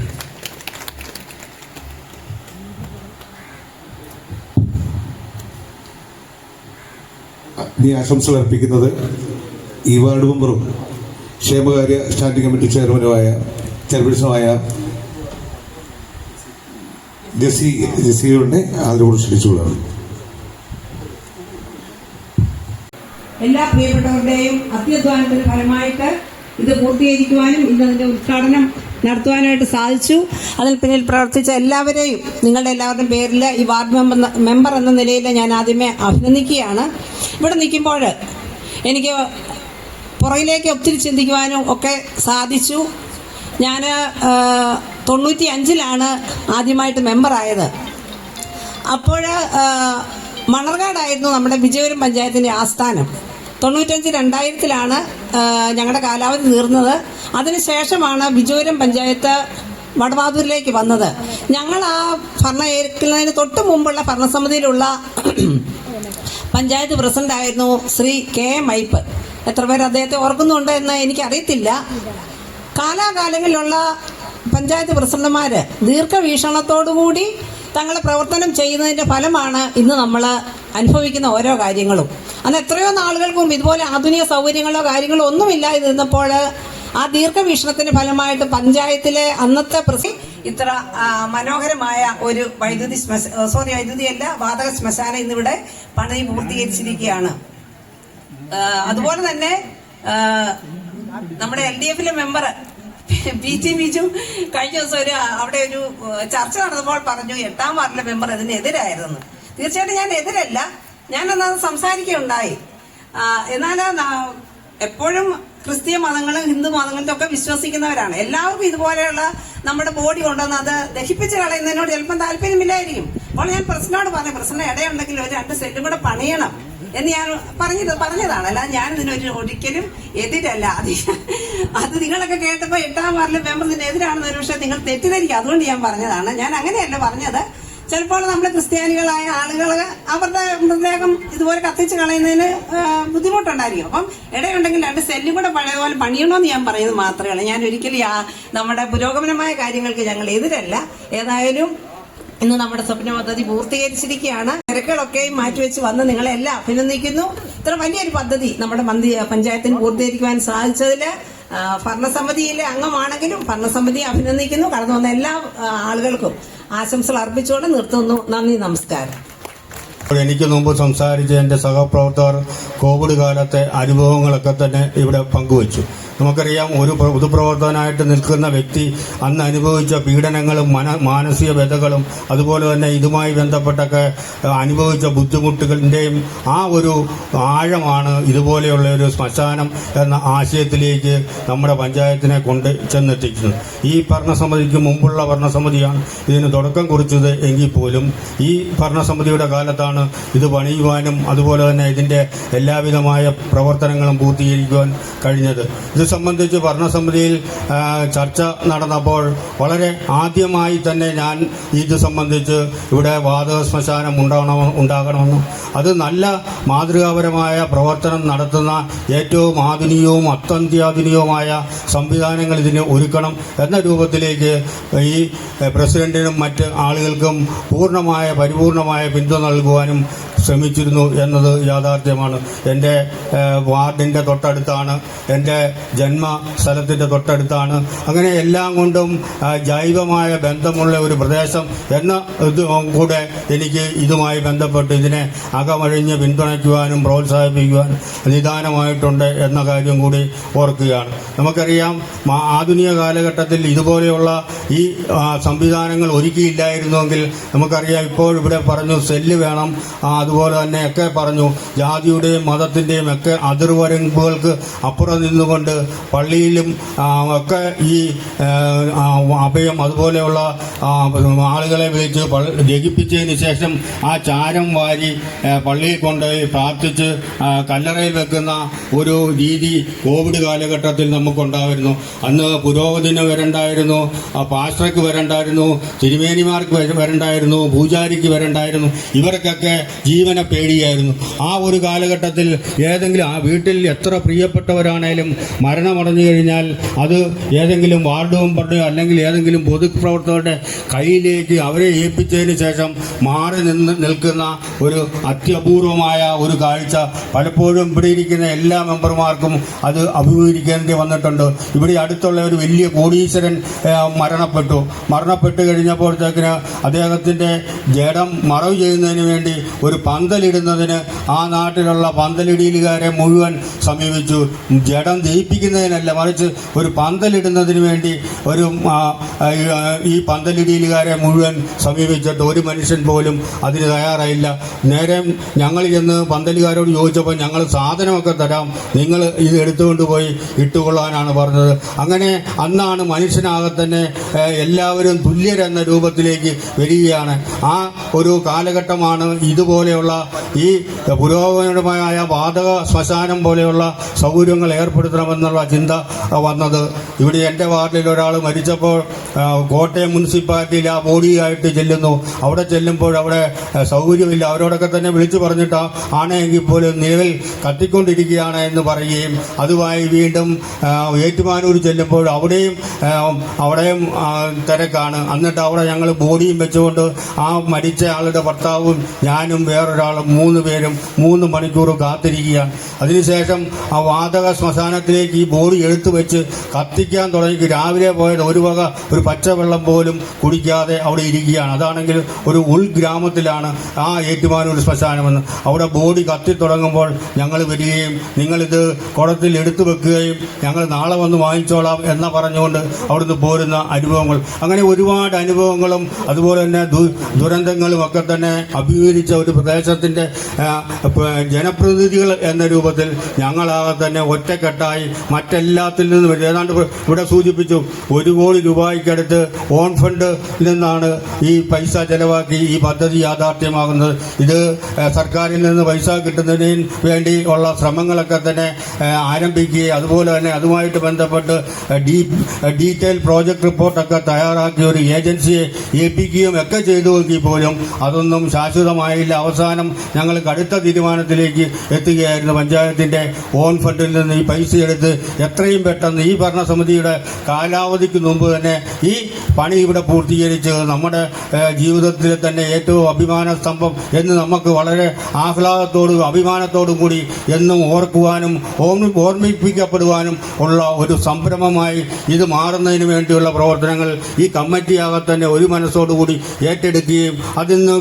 ഇനി ആശംസകൾ അർപ്പിക്കുന്നത് ഈ വാർഡ് മെമ്പറും ക്ഷേമകാര്യ സ്റ്റാൻഡിംഗ് കമ്മിറ്റി ചെയർപേഴ്സണുമായ ജെസിയുടെ അതിനോട് ക്ഷണിച്ചുകൊള്ളാണ്. എല്ലാ പ്രിയപ്പെട്ടവരുടെയും അത്യധ്വാനത്തിന് ഫലമായിട്ട് ഇത് പൂർത്തീകരിക്കുവാനും ഇന്നതിൻ്റെ ഉദ്ഘാടനം നടത്തുവാനായിട്ട് സാധിച്ചു. അതിൽ പിന്നിൽ പ്രവർത്തിച്ച എല്ലാവരെയും, നിങ്ങളുടെ എല്ലാവരുടെയും പേരിൽ ഈ വാർഡ് മെമ്പർ എന്ന നിലയിൽ ഞാൻ ആദ്യമേ അഭിനന്ദിക്കുകയാണ്. ഇവിടെ നിൽക്കുമ്പോൾ എനിക്ക് പുറകിലേക്ക് ഒത്തിരി ചിന്തിക്കുവാനും ഒക്കെ സാധിച്ചു. ഞാൻ 95-ലാണ് ആദ്യമായിട്ട് മെമ്പറായത്. അപ്പോൾ മണർകാടായിരുന്നു നമ്മുടെ വിജയപുരം പഞ്ചായത്തിൻ്റെ ആസ്ഥാനം. 95-2000-ലാണ് ഞങ്ങളുടെ കാലാവധി തീർന്നത്. അതിനുശേഷമാണ് വിജയപുരം പഞ്ചായത്ത് വടവാതൂരിലേക്ക് വന്നത്. ഞങ്ങൾ ആ ഭരണം ഏൽക്കുന്നതിന് തൊട്ട് മുമ്പുള്ള ഭരണസമിതിയിലുള്ള പഞ്ചായത്ത് പ്രസിഡന്റായിരുന്നു ശ്രീ KM അയ്യപ്പ്. എത്ര പേർ അദ്ദേഹത്തെ ഓർക്കുന്നുണ്ട് എന്ന് എനിക്കറിയത്തില്ല. കാലാകാലങ്ങളിലുള്ള പഞ്ചായത്ത് പ്രസിഡന്റുമാർ ദീർഘവീക്ഷണത്തോടുകൂടി തങ്ങളുടെ പ്രവർത്തനം ചെയ്യുന്നതിൻ്റെ ഫലമാണ് ഇന്ന് നമ്മൾ അനുഭവിക്കുന്ന ഓരോ കാര്യങ്ങളും. അന്ന് എത്രയോ നാളുകൾക്ക് മുമ്പ് ഇതുപോലെ ആധുനിക സൗകര്യങ്ങളോ കാര്യങ്ങളോ ഒന്നുമില്ലാതെ നിന്നപ്പോൾ ആ ദീർഘവീക്ഷണത്തിന്റെ ഫലമായിട്ട് പഞ്ചായത്തിലെ അന്നത്തെ ഇത്ര മനോഹരമായ ഒരു വൈദ്യുതിയല്ല, വാതക ശ്മശാനം ഇന്നിവിടെ പണി പൂർത്തീകരിച്ചിരിക്കുകയാണ്. അതുപോലെ തന്നെ നമ്മുടെ LDF-ലെ മെമ്പർ PT ബിജു കഴിഞ്ഞ ദിവസം അവിടെ ഒരു ചർച്ച നടന്നപ്പോൾ പറഞ്ഞു 8-ാം വാർഡിലെ മെമ്പർ ഇതിനെതിരായിരുന്നു. തീർച്ചയായിട്ടും ഞാൻ എതിരല്ല, ഞാനത് സംസാരിക്കുകയുണ്ടായി. എന്നാൽ എപ്പോഴും ക്രിസ്തീയ മതങ്ങളും ഹിന്ദു മതങ്ങളിലൊക്കെ വിശ്വസിക്കുന്നവരാണ്. എല്ലാവർക്കും ഇതുപോലെയുള്ള നമ്മുടെ ബോഡി കൊണ്ടുവന്ന് അത് ദഹിപ്പിച്ച് കളയുന്നതിനോട് ചിലപ്പം താല്പര്യമില്ലായിരിക്കും. അപ്പോൾ ഞാൻ പ്രസിഡന്റിനോട് പറഞ്ഞു, പ്രസിഡന്റ് ഇടയുണ്ടെങ്കിൽ ഒരു 2 സെല്ലും കൂടെ പണിയണം എന്ന് ഞാൻ പറഞ്ഞതാണ്. അല്ലാതെ ഞാൻ ഇതിനൊരു ഒരിക്കലും എതിരല്ല. അത് നിങ്ങളൊക്കെ കേട്ടപ്പോൾ 8-ാം വാർഡിലെ മെമ്പർ ഇതിനെതിരാണെന്ന് ഒരു പക്ഷേ നിങ്ങൾ തെറ്റിദ്ധരിക്കുക. അതുകൊണ്ട് ഞാൻ പറഞ്ഞതാണ്. ഞാൻ അങ്ങനെയല്ല പറഞ്ഞത്. ചിലപ്പോൾ നമ്മുടെ ക്രിസ്ത്യാനികളായ ആളുകൾ അവരുടെ മൃതദേഹം ഇതുപോലെ കത്തിച്ച് കളയുന്നതിന് ബുദ്ധിമുട്ടുണ്ടായിരിക്കും. അപ്പം ഇടയുണ്ടെങ്കിൽ 2 സെല്ലും കൂടെ പഴയതുപോലെ പണിയണമെന്ന് ഞാൻ പറയുന്നത് മാത്രമേ ഉള്ളൂ. ഞാൻ ഒരിക്കലും നമ്മുടെ പുരോഗമനമായ കാര്യങ്ങൾക്ക് ഞങ്ങൾ എതിരല്ല. ഏതായാലും ഇന്ന് നമ്മുടെ സ്വപ്ന പദ്ധതി പൂർത്തീകരിച്ചിരിക്കുകയാണ്. തിരക്കുകളൊക്കെയും മാറ്റിവെച്ച് വന്ന് നിങ്ങളെല്ലാം അഭിനന്ദിക്കുന്നു. ഇത്ര വലിയൊരു പദ്ധതി നമ്മുടെ പഞ്ചായത്തിന് പൂർത്തീകരിക്കുവാൻ സാധിച്ചതിൽ ഭരണസമിതിയിലെ അംഗമാണെങ്കിലും ഭരണസമിതിയെ അഭിനന്ദിക്കുന്നു. കടന്നു വന്ന എല്ലാ ആളുകൾക്കും ആശംസകൾ അർപ്പിച്ചുകൊണ്ട് നിർത്തുന്നു. നന്ദി, നമസ്കാരം. എനിക്ക് മുമ്പ് സംസാരിച്ച എൻ്റെ സഹപ്രവർത്തകർ കോവിഡ് കാലത്തെ അനുഭവങ്ങളൊക്കെ തന്നെ ഇവിടെ പങ്കുവച്ചു. നമുക്കറിയാം, ഒരു പൊതുപ്രവർത്തകനായിട്ട് നിൽക്കുന്ന വ്യക്തി അന്ന് അനുഭവിച്ച പീഡനങ്ങളും മാനസിക വ്യതകളും അതുപോലെ തന്നെ ഇതുമായി ബന്ധപ്പെട്ടൊക്കെ അനുഭവിച്ച ബുദ്ധിമുട്ടുകളുടെയും ആ ഒരു ആഴമാണ് ഇതുപോലെയുള്ള ഒരു ശ്മശാനം എന്ന ആശയത്തിലേക്ക് നമ്മുടെ പഞ്ചായത്തിനെ കൊണ്ട് ചെന്നെത്തിക്കുന്നത്. ഈ ഭരണസമിതിക്ക് മുമ്പുള്ള ഭരണസമിതിയാണ് ഇതിന് തുടക്കം കുറിച്ചത് എങ്കിൽ പോലും ഈ ഭരണസമിതിയുടെ കാലത്താണ് ഇത് പണിയുവാനും അതുപോലെ തന്നെ ഇതിൻ്റെ എല്ലാവിധമായ പ്രവർത്തനങ്ങളും പൂർത്തീകരിക്കുവാൻ കഴിഞ്ഞത്. ഇത് സംബന്ധിച്ച് ഭരണസമിതിയിൽ ചർച്ച നടന്നപ്പോൾ വളരെ ആദ്യമായി തന്നെ ഞാൻ ഇത് സംബന്ധിച്ച് ഇവിടെ വാതക ശ്മശാനം ഉണ്ടാകണമെന്നും അത് നല്ല മാതൃകാപരമായ പ്രവർത്തനം നടത്തുന്ന ഏറ്റവും ആധുനികവും അത്യന്താധുനികവുമായ സംവിധാനങ്ങൾ ഇതിന് ഒരുക്കണം എന്ന രൂപത്തിലേക്ക് ഈ പ്രസിഡന്റിനും മറ്റ് ആളുകൾക്കും പരിപൂർണമായ പിന്തുണ നൽകുവാനും ശ്രമിച്ചിരുന്നു എന്നത് യാഥാർത്ഥ്യമാണ്. എൻ്റെ വാർഡിൻ്റെ തൊട്ടടുത്താണ്, എൻ്റെ ജന്മസ്ഥലത്തിൻ്റെ തൊട്ടടുത്താണ്. അങ്ങനെ എല്ലാം കൊണ്ടും ജൈവമായ ബന്ധമുള്ള ഒരു പ്രദേശം എന്ന ഇത് കൂടെ എനിക്ക് ഇതുമായി ബന്ധപ്പെട്ട് ഇതിനെ അകമഴിഞ്ഞ് പിന്തുണയ്ക്കുവാനും പ്രോത്സാഹിപ്പിക്കുവാനും നിദാനമായിട്ടുണ്ട് എന്ന കാര്യം കൂടി ഓർക്കുകയാണ്. നമുക്കറിയാം, ആധുനിക കാലഘട്ടത്തിൽ ഇതുപോലെയുള്ള ഈ സംവിധാനങ്ങൾ ഒരുക്കിയില്ലായിരുന്നുവെങ്കിൽ നമുക്കറിയാം, ഇപ്പോൾ ഇവിടെ പറഞ്ഞു സെല്ല് വേണം, അതുപോലെ തന്നെ ഒക്കെ പറഞ്ഞു ജാതിയുടെയും മതത്തിൻ്റെയും ഒക്കെ അതിർവരമ്പുകൾക്ക് അപ്പുറം നിന്നുകൊണ്ട് പള്ളിയിലും ഒക്കെ ഈ അഭയം അതുപോലെയുള്ള ആളുകളെ വിളിച്ച് ദഹിപ്പിച്ചതിന് ശേഷം ആ ചാരം വാരി പള്ളിയിൽ കൊണ്ടുപോയി പ്രാർത്ഥിച്ച് കല്ലറയിൽ വെക്കുന്ന ഒരു രീതി കോവിഡ് കാലഘട്ടത്തിൽ നമുക്കുണ്ടായിരുന്നു. അന്ന് പുരോഹിതന് വരണ്ടായിരുന്നു, പാസ്റ്റർക്ക് വരണ്ടായിരുന്നു, തിരുമേനിമാർക്ക് വരണ്ടായിരുന്നു, പൂജാരിക്ക് വരണ്ടായിരുന്നു. ഇവർക്കൊക്കെ ജീവനെ പേടിയായിരുന്നു. ആ ഒരു കാലഘട്ടത്തിൽ ഏതെങ്കിലും ആ വീട്ടിൽ എത്ര പ്രിയപ്പെട്ടവരാണേലും മരണമടഞ്ഞു കഴിഞ്ഞാൽ അത് ഏതെങ്കിലും വാർഡ് മെമ്പറുടെയോ അല്ലെങ്കിൽ ഏതെങ്കിലും പൊതുപ്രവർത്തകരുടെ കയ്യിലേക്ക് അവരെ ഏൽപ്പിച്ചതിന് ശേഷം മാറി നിൽക്കുന്ന ഒരു അത്യപൂർവമായ ഒരു കാഴ്ച പലപ്പോഴും ഇവിടെ ഇരിക്കുന്ന എല്ലാ മെമ്പർമാർക്കും അത് അഭിമുഖീകരിക്കേണ്ടി വന്നിട്ടുണ്ട്. ഇവിടെ അടുത്തുള്ള ഒരു വലിയ കോടീശ്വരൻ മരണപ്പെട്ട് കഴിഞ്ഞപ്പോഴത്തേക്കിന് അദ്ദേഹത്തിൻ്റെ ജഡം മറവ് ചെയ്യുന്നതിന് വേണ്ടി ഒരു പന്തലിടുന്നതിന് ആ നാട്ടിലുള്ള പന്തലിടീലുകാരെ മുഴുവൻ സമീപിച്ചു. ജഡം ദഹിപ്പിക്കുന്നതിനല്ല, മറിച്ച് ഒരു പന്തലിടുന്നതിന് വേണ്ടി ഈ പന്തലിടീലുകാരെ മുഴുവൻ സമീപിച്ചിട്ട് ഒരു മനുഷ്യൻ പോലും അതിന് തയ്യാറായില്ല. നേരെ ഞങ്ങൾ ചെന്ന് പന്തലുകാരോട് ചോദിച്ചപ്പോൾ ഞങ്ങൾ സാധനമൊക്കെ തരാം, നിങ്ങൾ ഇത് എടുത്തുകൊണ്ട് പോയി ഇട്ടുകൊള്ളാനാണ് പറഞ്ഞത്. അങ്ങനെ അന്നാണ് മനുഷ്യനാകെ തന്നെ എല്ലാവരും തുല്യരെന്ന രൂപത്തിലേക്ക് വരികയാണ്. ആ ഒരു കാലഘട്ടമാണ് ഇതുപോലെയുള്ള ഈ പുരോഗമനമായ വാതക ശ്മശാനം പോലെയുള്ള സൗകര്യങ്ങൾ ഏർപ്പെടുത്തണമെന്നുള്ള ചിന്ത വന്നത്. ഇവിടെ എൻ്റെ വാർഡിൽ ഒരാൾ മരിച്ചപ്പോൾ കോട്ടയം മുനിസിപ്പാലിറ്റിയിൽ ആ ബോഡിയായിട്ട് ചെല്ലുന്നു. അവിടെ ചെല്ലുമ്പോൾ അവിടെ സൗകര്യമില്ല. അവരോടൊക്കെ തന്നെ വിളിച്ചു പറഞ്ഞിട്ട് ആണെങ്കിൽ പോലും നിലവിൽ കത്തിക്കൊണ്ടിരിക്കുകയാണ് എന്ന് പറയുകയും അതുമായി വീണ്ടും ഏറ്റുമാനൂർ ചെല്ലുമ്പോൾ അവിടെയും തിരക്കാണ്. എന്നിട്ട് അവിടെ ഞങ്ങൾ ബോഡിയും വെച്ചുകൊണ്ട് ആ മരിച്ച ആളുടെ ഭർത്താവും ഞാനും വേറൊരാളും 3 പേരും 3 മണിക്കൂർ കാത്തിരിക്കുകയാണ്. അതിനുശേഷം ആ വാതക ശ്മശാനത്തിലേക്ക് ഈ ബോഡി എടുത്തു വെച്ച് കത്തിക്കാൻ തുടങ്ങി. രാവിലെ പോയത് ഒരു പച്ചവെള്ളം പോലും കുടിക്കാതെ അവിടെ ഇരിക്കുകയാണ്. അതാണെങ്കിൽ ഒരു ഉൾഗ്രാമത്തിലാണ് ആ ഏറ്റുമാനൂർ ശ്മശാനമെന്ന്. അവിടെ ബോഡി കത്തിത്തുടങ്ങുമ്പോൾ ഞങ്ങൾ വരികയും നിങ്ങളിത് കുളത്തിൽ എടുത്തു വെക്കുകയും ഞങ്ങൾ നാളെ വന്ന് വാങ്ങിച്ചോളാം എന്ന് പറഞ്ഞുകൊണ്ട് അവിടുന്ന് പോരുന്ന അനുഭവങ്ങൾ, അങ്ങനെ ഒരുപാട് അനുഭവങ്ങളും അതുപോലെ തന്നെ ദുരന്തങ്ങളും ഒക്കെ തന്നെ അഭിമുഖീകരിച്ച ഒരു പ്രദേശത്തിൻ്റെ ജനപ്രതിനിധികൾ എന്ന രൂപത്തിൽ ഞങ്ങളാകെ തന്നെ ഒറ്റക്കെട്ടായി മറ്റെല്ലാത്തിൽ നിന്നും ഏതാണ്ട് ഇവിടെ സൂചിപ്പിച്ചു 1 കോടി രൂപയ്ക്കടുത്ത് ഓൺ ഫണ്ടിൽ നിന്നാണ് ഈ പൈസ ചെലവാക്കി ഈ പദ്ധതി യാഥാർത്ഥ്യമാകുന്നത്. ഇത് സർക്കാരിൽ നിന്ന് പൈസ കിട്ടുന്നതിന് വേണ്ടി ഉള്ള ശ്രമങ്ങളൊക്കെ തന്നെ ആരംഭിക്കുകയും അതുപോലെ തന്നെ അതുമായിട്ട് ബന്ധപ്പെട്ട് ഡീറ്റെയിൽ പ്രോജക്റ്റ് റിപ്പോർട്ടൊക്കെ തയ്യാറാക്കിയ ഒരു ഏജൻസിയെ ഏൽപ്പിക്കുകയും ഒക്കെ ചെയ്തു നോക്കി പോലും അതൊന്നും ശാശ്വതമായില്ല. അവസാനം ഞങ്ങൾ കടുത്ത തീരുമാനത്തിലേക്ക് എത്തുകയായിരുന്നു. പഞ്ചായത്തിൻ്റെ ഓൺ ഫണ്ടിൽ നിന്ന് ഈ പൈസ എടുത്ത് എത്രയും പെട്ടെന്ന് ഈ ഭരണസമിതിയുടെ കാലാവധിക്ക് മുമ്പ് തന്നെ ഈ പണി ഇവിടെ പൂർത്തീകരിച്ച് നമ്മുടെ ജീവിതത്തിലെ തന്നെ ഏറ്റവും അഭിമാന സ്തംഭം എന്ന് നമുക്ക് വളരെ ആഹ്ലാദത്തോടും അഭിമാനത്തോടും കൂടി എന്നും ഓർക്കുവാനും ഓർമ്മിപ്പിക്കപ്പെടുവാനും ഉള്ള ഒരു സംരംഭമായി ഇത് മാറുന്നതിന് വേണ്ടിയുള്ള പ്രവർത്തനങ്ങൾ ഈ കമ്മിറ്റിയാകെ തന്നെ ഒരു മനസ്സോടുകൂടി ഏറ്റെടുക്കുകയും അതിന്ന്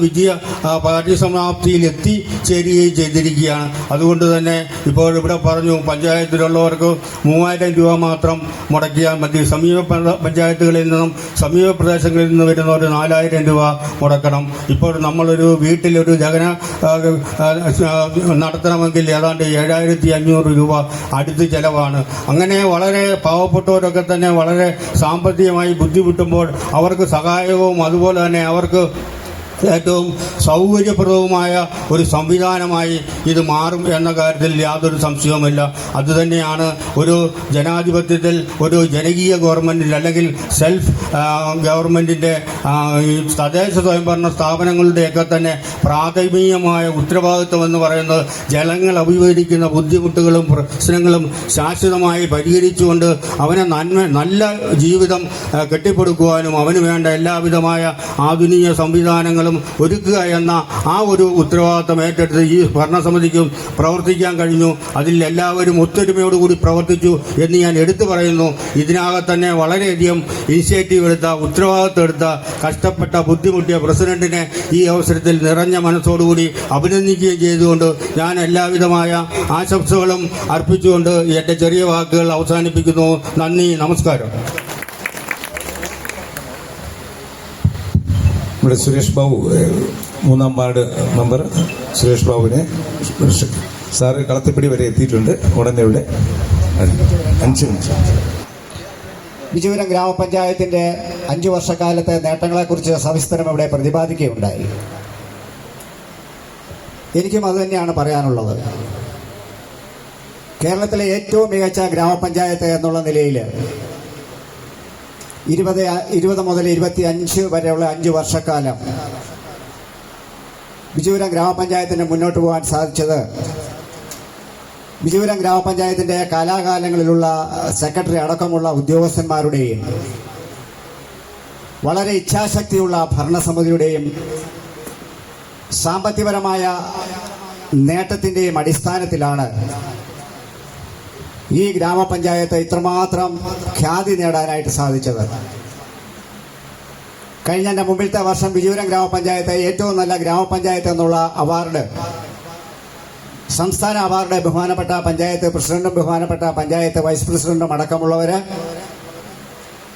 പരിസമാപ്തിയിൽ എത്തിച്ചേരുകയും ചെയ്തിരിക്കുകയാണ്. അതുകൊണ്ട് തന്നെ ഇപ്പോൾ ഇവിടെ പറഞ്ഞു പഞ്ചായത്തിലുള്ളവർക്ക് 3000 രൂപ മാത്രം മുടക്കിയാൽ മതി. സമീപ പഞ്ചായത്തുകളിൽ നിന്നും സമീപ പ്രദേശങ്ങളിൽ നിന്ന് വരുന്നവർ 4000 രൂപ മുടക്കണം. ഇപ്പോൾ നമ്മളൊരു വീട്ടിലൊരു ദഹന നടത്തണമെങ്കിൽ ഏതാണ്ട് 7500 രൂപ അടുത്ത് ചെലവാണ്. അങ്ങനെ വളരെ പാവപ്പെട്ടവരൊക്കെ തന്നെ വളരെ സാമ്പത്തികമായി ബുദ്ധിമുട്ടുമ്പോൾ അവർക്ക് സഹായവും അതുപോലെ തന്നെ അവർക്ക് ഏറ്റവും സൗകര്യപ്രദവുമായ ഒരു സംവിധാനമായി ഇത് മാറും എന്ന കാര്യത്തിൽ യാതൊരു സംശയവുമില്ല. അതുതന്നെയാണ് ഒരു ജനാധിപത്യത്തിൽ ഒരു ജനകീയ ഗവൺമെൻറ്റിൽ അല്ലെങ്കിൽ സെൽഫ് ഗവൺമെൻറ്റിൻ്റെ ഈ തദ്ദേശ സ്വയംഭരണ സ്ഥാപനങ്ങളുടെയൊക്കെ തന്നെ പ്രാഥമികമായ ഉത്തരവാദിത്വം എന്ന് പറയുന്നത് ജനങ്ങൾ അഭിമുഖീകരിക്കുന്ന ബുദ്ധിമുട്ടുകളും പ്രശ്നങ്ങളും ശാശ്വതമായി പരിഹരിച്ചുകൊണ്ട് അവനെ നല്ല ജീവിതം കെട്ടിപ്പടുക്കുവാനും അവന് വേണ്ട എല്ലാവിധമായ ആധുനിക സംവിധാനങ്ങളും ഒരുക്കുക എന്ന ആ ഒരു ഉത്തരവാദിത്തം ഏറ്റെടുത്ത് ഈ ഭരണസമിതിക്കും പ്രവർത്തിക്കാൻ കഴിഞ്ഞു. അതിൽ എല്ലാവരും ഒത്തൊരുമയോടുകൂടി പ്രവർത്തിച്ചു എന്ന് ഞാൻ എടുത്തു പറയുന്നു. ഇതിനകം തന്നെ വളരെയധികം ഇനിഷ്യേറ്റീവ് എടുത്ത, ഉത്തരവാദിത്തം എടുത്ത, കഷ്ടപ്പെട്ട ബുദ്ധിമുട്ടിയ പ്രസിഡന്റിനെ ഈ അവസരത്തിൽ നിറഞ്ഞ മനസ്സോടുകൂടി അഭിനന്ദിക്കുകയും ചെയ്തുകൊണ്ട് ഞാൻ എല്ലാവിധമായ ആശംസകളും അർപ്പിച്ചുകൊണ്ട് എൻ്റെ ചെറിയ വാക്കുകൾ അവസാനിപ്പിക്കുന്നു. നന്ദി, നമസ്കാരം. നമ്മുടെ സുരേഷ് ബാബു 3-ാം വാർഡ് മെമ്പർ സുരേഷ് ബാബുവിനെ സാറ് കളത്തിപ്പടി വരെ എത്തിയിട്ടുണ്ട്. ഉടനെ ഇവിടെ 5 മിനിറ്റ്. വിജയപുരം ഗ്രാമപഞ്ചായത്തിൻ്റെ 5 വർഷക്കാലത്തെ നേട്ടങ്ങളെക്കുറിച്ച് സവിസ്തരം ഇവിടെ പ്രതിപാദിക്കുകയുണ്ടായി. എനിക്കും അതുതന്നെയാണ് പറയാനുള്ളത്. കേരളത്തിലെ ഏറ്റവും മികച്ച ഗ്രാമപഞ്ചായത്ത് എന്നുള്ള നിലയിൽ 20 മുതൽ 25 വരെയുള്ള 5 വർഷക്കാലം വിജയപുരം ഗ്രാമപഞ്ചായത്തിന് മുന്നോട്ട് പോകാൻ സാധിച്ചത് വിജയപുരം ഗ്രാമപഞ്ചായത്തിൻ്റെ കാലാകാലങ്ങളിലുള്ള സെക്രട്ടറി അടക്കമുള്ള ഉദ്യോഗസ്ഥന്മാരുടെയും വളരെ ഇച്ഛാശക്തിയുള്ള ഭരണസമിതിയുടെയും സാമ്പത്തികപരമായ നേട്ടത്തിൻ്റെയും അടിസ്ഥാനത്തിലാണ് ഈ ഗ്രാമപഞ്ചായത്ത് ഇത്രമാത്രം ഖ്യാതി നേടാനായിട്ട് സാധിച്ചത്. കഴിഞ്ഞ എൻ്റെ മുമ്പിലത്തെ വർഷം വിജയപുരം ഗ്രാമപഞ്ചായത്ത് ഏറ്റവും നല്ല ഗ്രാമപഞ്ചായത്ത് എന്നുള്ള അവാർഡ്, സംസ്ഥാന അവാർഡ് ബഹുമാനപ്പെട്ട പഞ്ചായത്ത് പ്രസിഡന്റും ബഹുമാനപ്പെട്ട പഞ്ചായത്ത് വൈസ് പ്രസിഡന്റും അടക്കമുള്ളവർ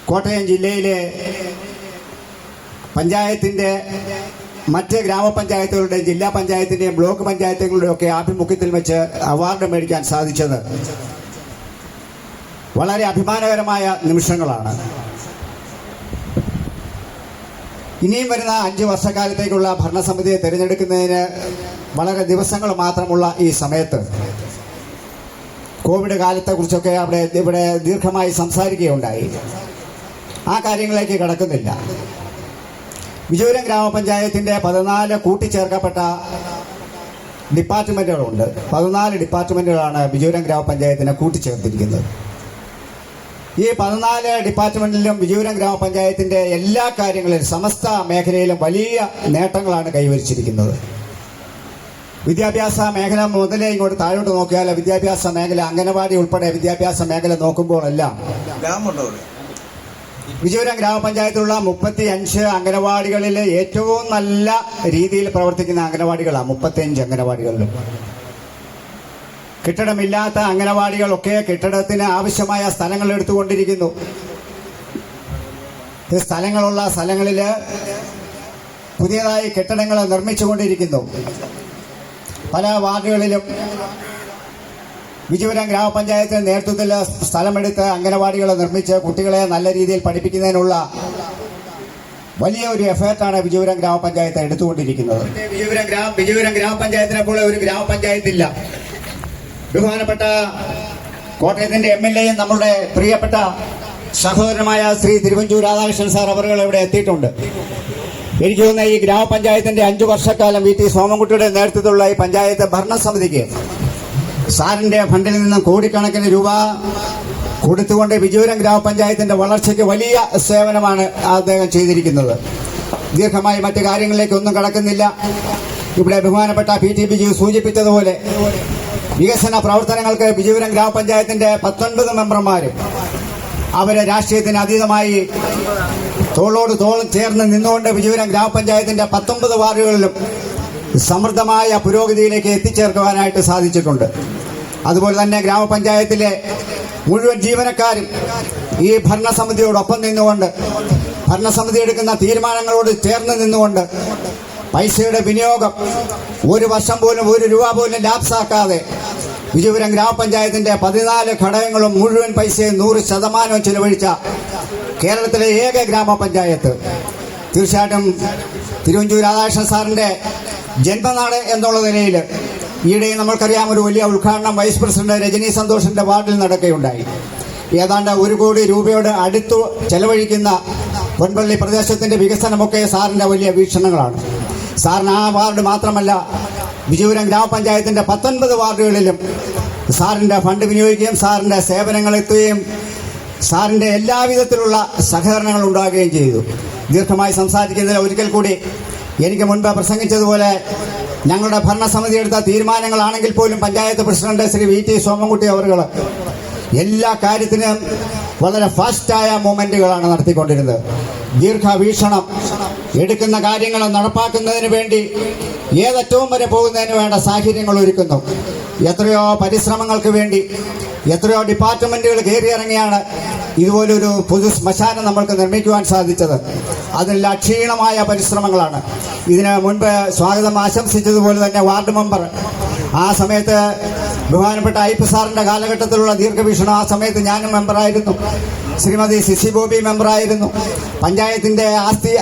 കോട്ടയം ജില്ലയിലെ പഞ്ചായത്തിൻ്റെ മറ്റ് ഗ്രാമപഞ്ചായത്തുകളുടെയും ജില്ലാ പഞ്ചായത്തിൻ്റെയും ബ്ലോക്ക് പഞ്ചായത്തുകളുടെയും ഒക്കെ ആഭിമുഖ്യത്തിൽ വെച്ച് അവാർഡ് മേടിക്കാൻ സാധിച്ചത് വളരെ അഭിമാനകരമായ നിമിഷങ്ങളാണ്. ഇനിയും വരുന്ന 5 വർഷക്കാലത്തേക്കുള്ള ഭരണസമിതിയെ തിരഞ്ഞെടുക്കുന്നതിന് വളരെ ദിവസങ്ങൾ മാത്രമുള്ള ഈ സമയത്ത് കോവിഡ് കാലത്തെക്കുറിച്ചൊക്കെ ഇവിടെ ദീർഘമായി സംസാരിക്കുകയുണ്ടായി. ആ കാര്യങ്ങളിലേക്ക് കടക്കുന്നില്ല. വിജയപുരം ഗ്രാമപഞ്ചായത്തിൻ്റെ 14 കൂട്ടിച്ചേർക്കപ്പെട്ട ഡിപ്പാർട്ട്മെൻറ്റുകളുണ്ട്. 14 ഡിപ്പാർട്ട്മെൻറ്റുകളാണ് വിജയപുരം ഗ്രാമപഞ്ചായത്തിനെ കൂട്ടിച്ചേർത്തിരിക്കുന്നത്. ഈ 14 ഡിപ്പാർട്ട്മെന്റിലും വിജയപുരം ഗ്രാമപഞ്ചായത്തിന്റെ എല്ലാ കാര്യങ്ങളിലും സമസ്ത മേഖലയിലും വലിയ നേട്ടങ്ങളാണ് കൈവരിച്ചിരിക്കുന്നത്. വിദ്യാഭ്യാസ മേഖല മുതലേ ഇങ്ങോട്ട് താഴോട്ട് നോക്കിയാൽ വിദ്യാഭ്യാസ മേഖല, അംഗനവാടി ഉൾപ്പെടെ വിദ്യാഭ്യാസ മേഖല നോക്കുമ്പോഴെല്ലാം വിജയപുരം ഗ്രാമപഞ്ചായത്തിലുള്ള 35 അംഗനവാടികളിൽ ഏറ്റവും നല്ല രീതിയിൽ പ്രവർത്തിക്കുന്ന അംഗനവാടികളാണ് 35 അംഗനവാടികളിലും. കെട്ടിടമില്ലാത്ത അംഗനവാടികളൊക്കെ കെട്ടിടത്തിന് ആവശ്യമായ സ്ഥലങ്ങൾ എടുത്തുകൊണ്ടിരിക്കുന്നു. സ്ഥലങ്ങളുള്ള സ്ഥലങ്ങളിൽ പുതിയതായി കെട്ടിടങ്ങൾ നിർമ്മിച്ചുകൊണ്ടിരിക്കുന്നു. പല വാർഡുകളിലും വിജയപുരം ഗ്രാമപഞ്ചായത്തിന്റെ നേതൃത്വത്തിൽ സ്ഥലമെടുത്ത് അംഗനവാടികൾ നിർമ്മിച്ച് കുട്ടികളെ നല്ല രീതിയിൽ പഠിപ്പിക്കുന്നതിനുള്ള വലിയ ഒരു എഫേർട്ടാണ് വിജയപുരം ഗ്രാമപഞ്ചായത്ത് എടുത്തുകൊണ്ടിരിക്കുന്നത്. വിജയപുരം ഗ്രാമപഞ്ചായത്തിനെ പോലെ ഒരു ഗ്രാമപഞ്ചായത്തില്ല. ബഹുമാനപ്പെട്ട കോട്ടയത്തിന്റെ MLAയും നമ്മളുടെ പ്രിയപ്പെട്ട സഹോദരനുമായ ശ്രീ തിരുവഞ്ചൂർ രാധാകൃഷ്ണൻ സാർ അവരുകൾ ഇവിടെ എത്തിയിട്ടുണ്ട്. എനിക്ക് തോന്നുന്ന ഈ ഗ്രാമപഞ്ചായത്തിന്റെ 5 വർഷക്കാലം VT സോമൻകുട്ടിയുടെ നേതൃത്വത്തിലുള്ള ഈ പഞ്ചായത്ത് ഭരണസമിതിക്ക് സാറിന്റെ ഫണ്ടിൽ നിന്നും കോടിക്കണക്കിന് രൂപ കൊടുത്തുകൊണ്ട് വിജയപുരം ഗ്രാമപഞ്ചായത്തിന്റെ വളർച്ചയ്ക്ക് വലിയ സേവനമാണ് അദ്ദേഹം ചെയ്തിരിക്കുന്നത്. ദീർഘമായി മറ്റു കാര്യങ്ങളിലേക്ക് ഒന്നും കടക്കുന്നില്ല. ഇവിടെ ബഹുമാനപ്പെട്ട PT ബിജു സൂചിപ്പിച്ചതുപോലെ വികസന പ്രവർത്തനങ്ങൾക്ക് വിജയപുരം ഗ്രാമപഞ്ചായത്തിന്റെ 19 മെമ്പർമാരും അവരെ രാഷ്ട്രീയത്തിന് അതീതമായി തോളോട് തോൾ ചേർന്ന് നിന്നുകൊണ്ട് വിജയപുരം ഗ്രാമപഞ്ചായത്തിന്റെ 19 വാർഡുകളിലും സമൃദ്ധമായ പുരോഗതിയിലേക്ക് എത്തിച്ചേർക്കുവാനായിട്ട് സാധിച്ചിട്ടുണ്ട്. അതുപോലെ തന്നെ ഗ്രാമപഞ്ചായത്തിലെ മുഴുവൻ ജീവനക്കാരും ഈ ഭരണസമിതിയോടൊപ്പം നിന്നുകൊണ്ട് ഭരണസമിതി എടുക്കുന്ന തീരുമാനങ്ങളോട് ചേർന്ന് നിന്നുകൊണ്ട് പൈസയുടെ വിനിയോഗം ഒരു വർഷം പോലും 1 രൂപ പോലും ലാപ്സാക്കാതെ വിജയപുരം ഗ്രാമപഞ്ചായത്തിന്റെ 14 ഘടകങ്ങളും മുഴുവൻ പൈസയും 100% ചെലവഴിച്ച കേരളത്തിലെ ഏക ഗ്രാമപഞ്ചായത്ത്. തീർച്ചയായിട്ടും തിരുവഞ്ചൂർ രാധാകൃഷ്ണൻ സാറിന്റെ ജന്മനാട് എന്നുള്ള നിലയിൽ ഈയിടെ നമ്മൾക്കറിയാം ഒരു വലിയ ഉദ്ഘാടനം വൈസ് പ്രസിഡന്റ് രജനി സന്തോഷിന്റെ വാർഡിൽ നടക്കുകയുണ്ടായി. ഏതാണ്ട് 1 കോടി രൂപയോട് അടുത്തു ചെലവഴിക്കുന്ന പൊൻപള്ളി പ്രദേശത്തിന്റെ വികസനമൊക്കെ സാറിന്റെ വലിയ വീക്ഷണങ്ങളാണ്. സാറിന് ആ വാർഡ് മാത്രമല്ല, വിജയപുരം ഗ്രാമപഞ്ചായത്തിന്റെ 19 വാർഡുകളിലും സാറിന്റെ ഫണ്ട് വിനിയോഗിക്കുകയും സാറിന്റെ സേവനങ്ങൾ എത്തുകയും സാറിന്റെ എല്ലാവിധത്തിലുള്ള സഹകരണങ്ങൾ ഉണ്ടാകുകയും ചെയ്തു. ദീർഘമായി സംസാരിക്കുന്നതിൽ ഒരിക്കൽ കൂടി എനിക്ക് മുൻപ് പ്രസംഗിച്ചതുപോലെ ഞങ്ങളുടെ ഭരണസമിതി എടുത്ത തീരുമാനങ്ങളാണെങ്കിൽ പോലും പഞ്ചായത്ത് പ്രസിഡന്റ് ശ്രീ VT സോമൻകുട്ടി അവറുകൾ എല്ലാ കാര്യത്തിനും വളരെ ഫാസ്റ്റായ മൂവ്മെന്റുകളാണ് നടത്തിക്കൊണ്ടിരുന്നത്. ദീർഘവീക്ഷണം എടുക്കുന്ന കാര്യങ്ങൾ നടപ്പാക്കുന്നതിന് വേണ്ടി ഏതറ്റവും വരെ പോകുന്നതിന് വേണ്ട സാഹചര്യങ്ങൾ ഒരുക്കുന്നു. എത്രയോ പരിശ്രമങ്ങൾക്ക് വേണ്ടി എത്രയോ ഡിപ്പാർട്ട്മെന്റുകൾ കയറിയിറങ്ങിയാണ് ഇതുപോലൊരു പൊതു ശ്മശാനം നമ്മൾക്ക് നിർമ്മിക്കുവാൻ സാധിച്ചത്. അതിൽ അക്ഷീണമായ പരിശ്രമങ്ങളാണ്. ഇതിന് മുൻപ് സ്വാഗതം ആശംസിച്ചതുപോലെ തന്നെ വാർഡ് മെമ്പർ ആ സമയത്ത് ബഹുമാനപ്പെട്ട ഐപ്പ് സാറിന്റെ കാലഘട്ടത്തിലുള്ള ദീർഘവീക്ഷണം, ആ സമയത്ത് ഞാനും മെമ്പറായിരുന്നു, ശ്രീമതി സിസി ബോബി മെമ്പറായിരുന്നു. പഞ്ചായത്തിന്റെ ആസ്തി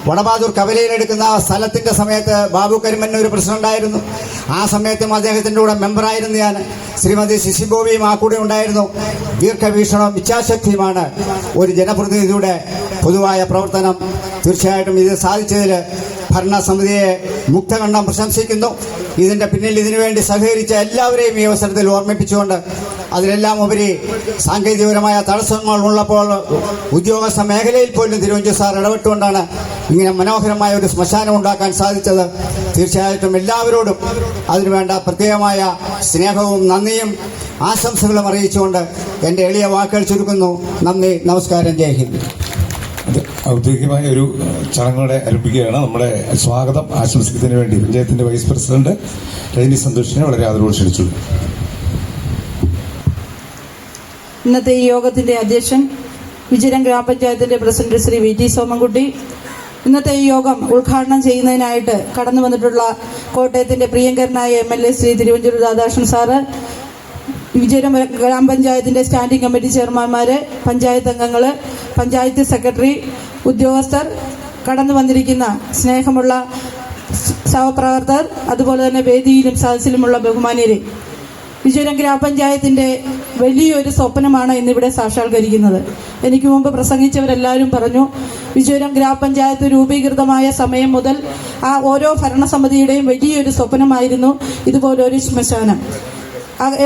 വടബാദൂർ കവലയിലെടുക്കുന്ന സ്ഥലത്തിന്റെ സമയത്ത് ബാബു കരിമന്നൂർ പ്രസിഡന്റായിരുന്നു. ആ സമയത്തും അദ്ദേഹത്തിന്റെ കൂടെ മെമ്പറായിരുന്നു ഞാൻ. ശ്രീമതി സിസി ബോബിയും ആ കൂടെ ഉണ്ടായിരുന്നു. ദീർഘവീക്ഷണവും ഇച്ഛാശക്തിയുമാണ് ഒരു ജനപ്രതിനിധിയുടെ പൊതുവായ പ്രവർത്തനം. തീർച്ചയായിട്ടും ഇത് സാധിച്ചതിൽ ഭരണസമിതിയെ മുക്തകണ്ഠം പ്രശംസിക്കുന്നു. ഇതിന്റെ പിന്നിൽ ഇതിനുവേണ്ടി സഹകരിച്ച എല്ലാവരെയും ഈ അവസരത്തിൽ ഓർമ്മിപ്പിച്ചുകൊണ്ട് അതിലെല്ലാം ഉപരി സാങ്കേതികപരമായ തടസ്സങ്ങൾ ഉള്ളപ്പോൾ ഉദ്യോഗസ്ഥ മേഖലയിൽ പോലും തിരുവഞ്ചൂർ സാർ ഇടപെട്ടുകൊണ്ടാണ് ഇങ്ങനെ മനോഹരമായ ഒരു ശ്മശാനം ഉണ്ടാക്കാൻ സാധിച്ചത്. തീർച്ചയായിട്ടും എല്ലാവരോടും അതിനുവേണ്ട പ്രത്യേകമായ സ്നേഹവും നന്ദിയും ആശംസകളും അറിയിച്ചുകൊണ്ട് എൻ്റെ എളിയ വാക്കുകൾ ചുരുക്കുന്നു. നന്ദി, നമസ്കാരം, ജയ് ഹിന്ദ്. ഔദ്യോഗികമായ ഒരു ചടങ്ങോടെ ആരംഭിക്കുകയാണ്. നമ്മുടെ സ്വാഗതം ആശംസിക്കുന്നതിന് വേണ്ടി പഞ്ചായത്തിന്റെ വൈസ് പ്രസിഡന്റ് രജനി സന്തോഷിനെ വളരെ ആദരവോടെ ക്ഷണിച്ചു. ഇന്നത്തെ ഈ യോഗത്തിന്റെ അധ്യക്ഷൻ വിജയപുരം ഗ്രാമപഞ്ചായത്തിന്റെ പ്രസിഡന്റ് ശ്രീ VT സോമൻകുട്ടി, ഇന്നത്തെ ഈ യോഗം ഉദ്ഘാടനം ചെയ്യുന്നതിനായിട്ട് കടന്നു വന്നിട്ടുള്ള കോട്ടയത്തിന്റെ പ്രിയങ്കരനായ MLA ശ്രീ തിരുവഞ്ചൂർ രാധാകൃഷ്ണൻ സാറ്, വിജയപുരം ഗ്രാമപഞ്ചായത്തിന്റെ സ്റ്റാൻഡിംഗ് കമ്മിറ്റി ചെയർമാൻമാര്, പഞ്ചായത്ത് അംഗങ്ങള്, പഞ്ചായത്ത് സെക്രട്ടറി, ഉദ്യോഗസ്ഥർ, കടന്നു വന്നിരിക്കുന്ന സ്നേഹമുള്ള സഹപ്രവർത്തകർ, അതുപോലെ തന്നെ വേദിയിലും സദസ്സിലുമുള്ള ബഹുമാന്യരെ, വിജയപുരം ഗ്രാമപഞ്ചായത്തിന്റെ വലിയൊരു സ്വപ്നമാണ് ഇന്നിവിടെ സാക്ഷാത്കരിക്കുന്നത്. എനിക്ക് മുമ്പ് പ്രസംഗിച്ചവരെല്ലാവരും പറഞ്ഞു, വിജയപുരം ഗ്രാമപഞ്ചായത്ത് രൂപീകൃതമായ സമയം മുതൽ ആ ഓരോ ഭരണസമിതിയുടെയും വലിയൊരു സ്വപ്നമായിരുന്നു ഇതുപോലൊരു ശ്മശാനം.